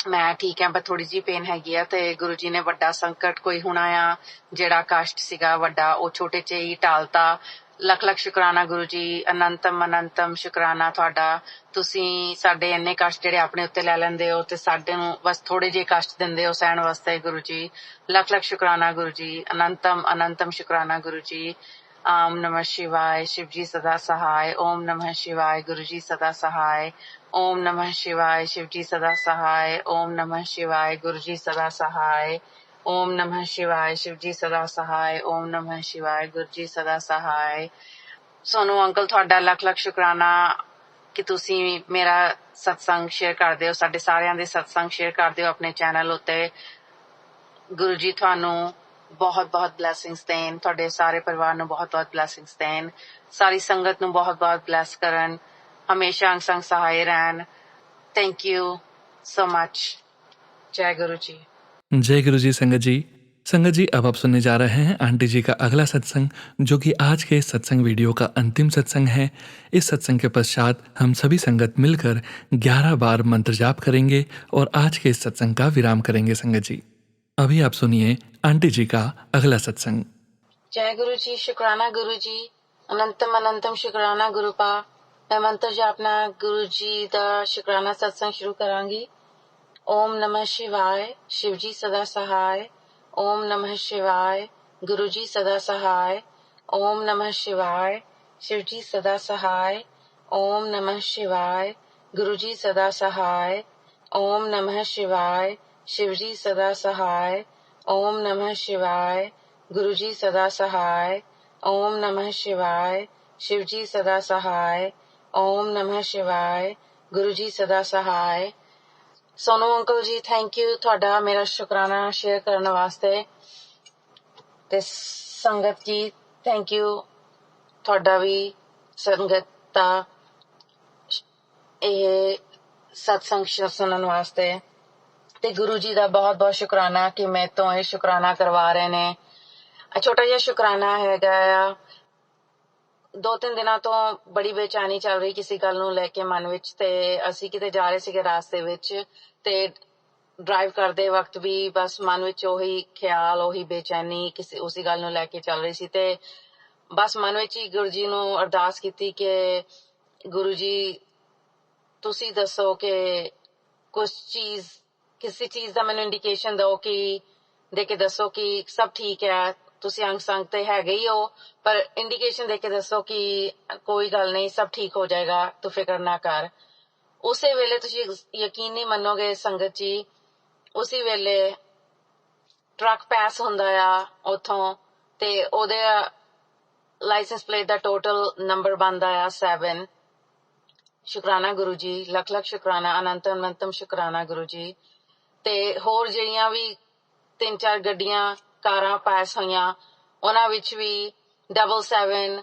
ਮੈਂ ਠੀਕ ਹਾਂ, ਪਰ ਥੋੜੀ ਜਿਹੀ ਪੇਨ ਹੈਗੀ ਆ। ਤੇ ਗੁਰੂ ਜੀ ਨੇ ਵੱਡਾ ਸੰਕਟ ਕੋਈ ਹੋਣਾ ਆ, ਜਿਹੜਾ ਕਸ਼ਟ ਸੀਗਾ ਵੱਡਾ, ਉਹ ਛੋਟੇ ਚ ਹੀ ਟਾਲਤਾ। ਲੱਖ ਲੱਖ ਸ਼ੁਕਰਾਨਾ ਗੁਰੂ ਜੀ, ਅਨੰਤਮ ਅਨੰਤਮ ਸ਼ੁਕਰਾਨਾ ਤੁਹਾਡਾ। ਤੁਸੀਂ ਸਾਡੇ ਇੰਨੇ ਕਸ਼ਟ ਜਿਹੜੇ ਆਪਣੇ ਉੱਤੇ ਲੈ ਲੈਂਦੇ ਹੋ ਤੇ ਸਾਡੇ ਨੂੰ ਬਸ ਥੋੜੇ ਜਿਹੇ ਕਸ਼ਟ ਦਿੰਦੇ ਹੋ ਸਹਿਣ ਵਾਸਤੇ ਗੁਰੂ ਜੀ। ਲੱਖ ਲੱਖ ਸ਼ੁਕਰਾਨਾ ਗੁਰੂ ਜੀ, ਅਨੰਤਮ ਅਨੰਤਮ ਸ਼ੁਕਰਾਨਾ ਗੁਰੂ ਜੀ। ओम नमः शिवाय, शिव जी सदा सहाय। ओम नमः शिवाय, गुरु जी सदा सहाय। ओम नमः शिवाय, शिव जी सदा सहाय। ओम नमः शिवाय, गुरु जी सदा सहाय। ओम नमः शिवाय, शिव जी सदा सहाय। ओम नमः शिवाय, गुरु जी सदा सहाय। सोनू अंकल ਤੁਹਾਡਾ ਲੱਖ ਲੱਖ ਸ਼ੁਕਰਾਨਾ ਕਿ ਤੁਸੀਂ ਮੇਰਾ ਸਤਸੰਗ ਸ਼ੇਅਰ ਕਰਦੇ ਹੋ, ਸਾਡੇ ਸਾਰਿਆਂ ਦੇ ਸਤਸੰਗ ਸ਼ੇਅਰ ਕਰਦੇ ਹੋ ਆਪਣੇ ਚੈਨਲ ਉੱਤੇ। ਗੁਰੂ ਜੀ ਤੁਹਾਨੂੰ ਬਹੁਤ ਬਹੁਤ ਬਲੈਸਿੰਗਸ ਦੇਣ, ਤੁਹਾਡੇ ਸਾਰੇ ਪਰਿਵਾਰ ਨੂੰ ਬਹੁਤ ਬਹੁਤ ਬਲੈਸਿੰਗਸ ਦੇਣ, ਸਾਰੀ ਸੰਗਤ ਨੂੰ ਬਹੁਤ ਬਹੁਤ ਬਲੈਸ ਕਰਨ, ਹਮੇਸ਼ਾ ਅੰਗ ਸੰਗ ਸਹਾਏ ਰਹਿਣ। Thank you so much. जय गुरु जी। जय गुरु जी। संगत जी अब आप सुनने जा रहे हैं आंटी जी का अगला सत्संग, जो कि आज के इस सत्संग वीडियो का अंतिम सत्संग है। इस सत्संग के पश्चात हम सभी संगत मिलकर 11 बार मंत्र जाप करेंगे और आज के इस सत्संग का विराम करेंगे। संगत जी अभी आप सुनिए आंटी जी का अगला सत्संग। जय गुरु जी। शुक्राना गुरु जी, अनंतम अनंतम शुक्राना गुरु पा। मैं मंत्र जापना गुरु जी दा शुक्राना सत्संग शुरू करांगी। ओम नमः शिवाय, शिव जी सदा सहाय। ओम नमः शिवाय, गुरु जी सदा सहाय। ओम नमः शिवाय, शिव जी सदा सहाय। ओम नमः शिवाय, गुरु जी सदा सहाय। ओम नमः शिवाय, शिव जी सदा सहाय। ओम नमः शिवाय, गुरु जी सदा सहाय। ओम नमः शिवाय, शिव जी सदा सहाय। ओम नमः शिवाय, गुरु जी सदा सहाय। Sonu uncle ji thank you ਤੁਹਾਡਾ ਮੇਰਾ ਸ਼ੁਕਰਾਨਾ ਸ਼ੇਅਰ ਕਰਨ ਵਾਸਤੇ। ਤੇ ਸੰਗਤ ਜੀ ਥੈਂਕ ਯੂ ਤੁਹਾਡਾ ਵੀ, ਸੰਗਤ ਦਿੱਤਾ ਇਹ ਸਤਸੰਗ ਸੁਣਨ ਵਾਸਤੇ। ਤੇ ਗੁਰੂ ਜੀ ਦਾ ਬਹੁਤ ਬਹੁਤ ਸ਼ੁਕਰਾਨਾ ਕਿ ਮੇਰੇ ਤੋਂ ਇਹ ਸ਼ੁਕਰਾਨਾ ਕਰਵਾ ਰਹੇ ਨੇ। ਛੋਟਾ ਜਿਹਾ ਸ਼ੁਕਰਾਨਾ ਹੈਗਾ ਆ, 2-3 ਦਿਨਾਂ ਤੋਂ ਬੜੀ ਬੇਚੈਨੀ ਚੱਲ ਰਹੀ ਕਿਸੇ ਗੱਲ ਨੂੰ ਲੈ ਕੇ ਮਨ ਵਿੱਚ। ਤੇ ਅਸੀਂ ਕਿਤੇ ਜਾ ਰਹੇ ਸੀਗੇ ਰਾਸਤੇ ਵਿੱਚ, ਤੇ ਡਰਾਈਵ ਕਰਦੇ ਵਕਤ ਵੀ ਬਸ ਮਨ ਵਿੱਚ ਉਹੀ ਖਿਆਲ, ਉਹੀ ਬੇਚੈਨੀ ਕਿਸੇ ਉਸੇ ਗੱਲ ਨੂੰ ਲੈ ਕੇ ਚੱਲ ਰਹੀ ਸੀ। ਤੇ ਬਸ ਮਨ ਵਿੱਚ ਹੀ ਗੁਰੂ ਜੀ ਨੂੰ ਅਰਦਾਸ ਕੀਤੀ ਕਿ ਗੁਰੂ ਜੀ ਤੁਸੀਂ ਦੱਸੋ ਕਿ ਕਿਸੇ ਚੀਜ਼ ਦਾ ਮੈਨੂੰ ਇੰਡੀਕੇਸ਼ਨ ਦਿਓ, ਕਿ ਦੇ ਕੇ ਦੱਸੋ ਕਿ ਸਭ ਠੀਕ ਹੈ। ਤੁਸੀਂ ਅੰਗ ਸੰਗ ਤੇ ਹੈਗੇ ਹੀ ਹੋ, ਪਰ ਇੰਡੀਕੇਸ਼ਨ ਦੇ ਕੇ ਦੱਸੋ ਕਿ ਕੋਈ ਗੱਲ ਨਹੀਂ, ਸਭ ਠੀਕ ਹੋ ਜਾਏਗਾ, ਤੂੰ ਫਿਕਰ ਨਾ ਕਰ। ਉਸੇ ਵੇਲੇ ਤੁਸੀਂ ਯਕੀਨ ਨਹੀਂ ਮੰਨੋਗੇ ਸੰਗਤ ਜੀ, ਉਸੇ ਵੇਲੇ ਟਰੱਕ ਪਾਸ ਹੁੰਦਾ ਆ ਉੱਥੋਂ, ਤੇ ਉਹਦੇ ਲਾਇਸੈਂਸ ਪਲੇਟ ਦਾ ਟੋਟਲ ਨੰਬਰ ਬਣਦਾ ਆ 7। ਸ਼ੁਕਰਾਨਾ ਗੁਰੂ ਜੀ, ਲੱਖ ਲੱਖ ਸ਼ੁਕਰਾਨਾ, ਅਨੰਤਮ ਸ਼ੁਕਰਾਨਾ ਗੁਰੂ ਜੀ। ਤੇ ਹੋਰ ਜਿਹੜੀਆਂ ਵੀ 3-4 ਗੱਡੀਆਂ ਕਾਰਾਂ ਪਾਸ ਹੋਈਆਂ, ਉਹਨਾਂ ਵਿੱਚ ਵੀ 77,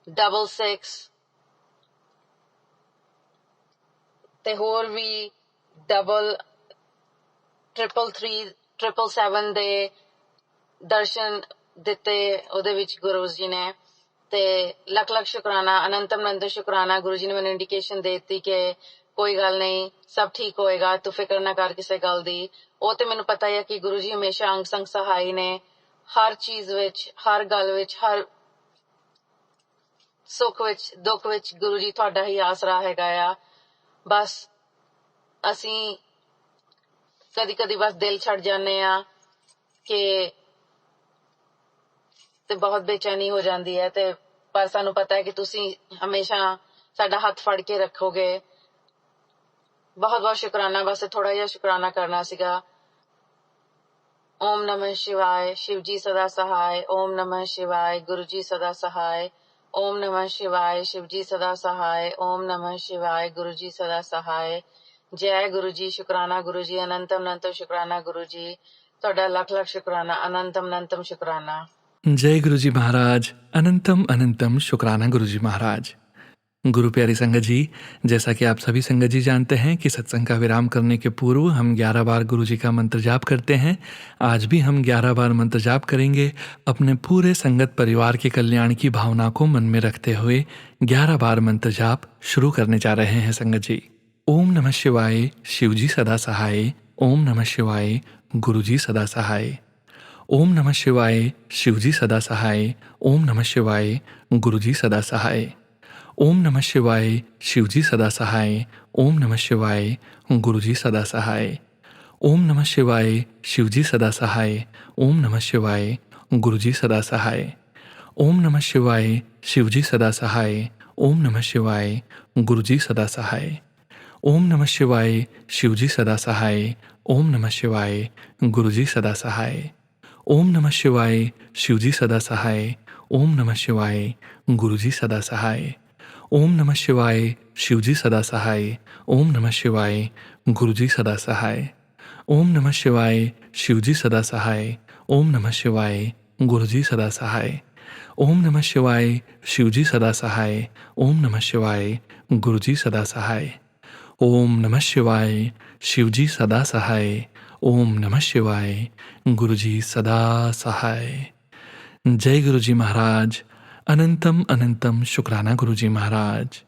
66 ਤੇ ਹੋਰ ਵੀ 333, 777 ਦੇ ਦਰਸ਼ਨ ਦਿੱਤੇ ਉਹਦੇ ਵਿੱਚ ਗੁਰੂ ਜੀ ਨੇ। ਤੇ ਲੱਖ ਲੱਖ ਸ਼ੁਕਰਾਨਾ, ਅਨੰਤਮ ਸ਼ੁਕਰਾਨਾ। ਗੁਰੂ ਜੀ ਨੇ ਮੈਨੂੰ ਇੰਡੀਕੇਸ਼ਨ ਦੇ ਦਿੱਤੀ ਕਿ ਕੋਈ ਗੱਲ ਨਹੀਂ, ਸਭ ਠੀਕ ਹੋਏਗਾ, ਤੂੰ ਫਿਕਰ ਨਾ ਕਰ ਕਿਸੇ ਗੱਲ ਦੀ। ਉਹ ਤੇ ਮੈਨੂੰ ਪਤਾ ਹੈ ਕਿ ਗੁਰੂ ਜੀ ਹਮੇਸ਼ਾ ਅੰਗ ਸੰਗ ਸਹਾਈ ਨੇ, ਹਰ ਚੀਜ਼ ਵਿੱਚ, ਹਰ ਗੱਲ ਵਿੱਚ, ਹਰ ਸੁੱਖ ਵਿੱਚ, ਦੁੱਖ ਵਿੱਚ ਗੁਰੂ ਜੀ ਤੁਹਾਡਾ ਹੀ ਆਸਰਾ ਹੈਗਾ ਆ। ਬਸ ਅਸੀਂ ਕਦੀ ਬਸ ਦਿਲ ਛੱਡ ਜਾਂਦੇ ਆ ਕਿ ਤੇ ਬਹੁਤ ਬੇਚੈਨੀ ਹੋ ਜਾਂਦੀ ਹੈ। ਤੇ ਪਰ ਸਾਨੂੰ ਪਤਾ ਹੈ ਕਿ ਤੁਸੀਂ ਹਮੇਸ਼ਾ ਸਾਡਾ ਹੱਥ ਫੜ ਕੇ ਰੱਖੋਗੇ। ਬਹੁਤ ਬਹੁਤ ਸ਼ੁਕਰਾਨਾ। ਬਸ ਥੋੜਾ ਜਿਹਾ ਸ਼ੁਕਰਾਨਾ ਕਰਨਾ ਸੀਗਾ। ਓਮ ਨਮः शिवाय, शिव जी सदा सहाय। ओम नमः शिवाय, गुरु जी सदा सहाय। ओम नमः शिवाय, शिव जी सदा सहाय। ओम नमः शिवाय, गुरु जी सदा सहाय। जय गुरु जी। शुकराना गुरु जी, अनंतम शुकराना गुरु जी। ਤੁਹਾਡਾ ਲੱਖ ਲੱਖ ਸ਼ੁਕਰਾਨਾ, अनंतम शुकराना। जय गुरु जी महाराज, अनंतम शुक्राना गुरु जी महाराज। गुरु प्यारी संगत जी, जैसा कि आप सभी संगत जी जानते हैं कि सत्संग का विराम करने के पूर्व हम 11 बार गुरु जी का मंत्र जाप करते हैं। आज भी हम 11 बार मंत्र जाप करेंगे। अपने पूरे संगत परिवार के कल्याण की भावना को मन में रखते हुए 11 बार मंत्र जाप शुरू करने जा रहे हैं संगत जी। ओम नमः शिवाय, शिव जी सदा सहाय। ओम नमः शिवाय, गुरु जी सदा सहाय। ओम नमः शिवाय, शिव जी सदा सहाय। ओम नमः शिवाय, गुरु जी सदा सहाय। ओम नमः शिवाय, शिव जी सदा सहाय। ओम नमः शिवाय, गुरु जी सदा सहाय। ओम नमः शिवाय, शिव जी सदा सहाय। ओम नमः शिवाय, गुरु जी सदा सहाय। ओम नमः शिवाय, शिव जी सदा सहाय। ओम नमः शिवाय, गुरु जी सदा सहाय। ओम नमः शिवाय, शिव जी सदा सहाय। ओम नमः शिवाय, गुरु जी सदा सहाय। ओम नमः शिवाय, शिव जी सदा सहाय। ओम नमः शिवाय, गुरु जी सदा सहाय। ओम नमः शिवाय, शिव जी सदा सहाय। ओम नमः शिवाय, गुरु जी सदा सहाय। ओम नमः शिवाय, शिव जी सदा सहाय। ओम नमः शिवाय, गुरु जी सदा सहाय। ओम नमः शिवाय, शिव जी सदा सहाय। ओम नमः शिवाय, गुरु जी सदा सहाय। ओम नमः शिवाय, शिव जी सदा सहाय। ओम नमः शिवाय, गुरु जी सदा सहाय। जय गुरु जी महाराज। अनंतम शुक्राना गुरु जी महाराज।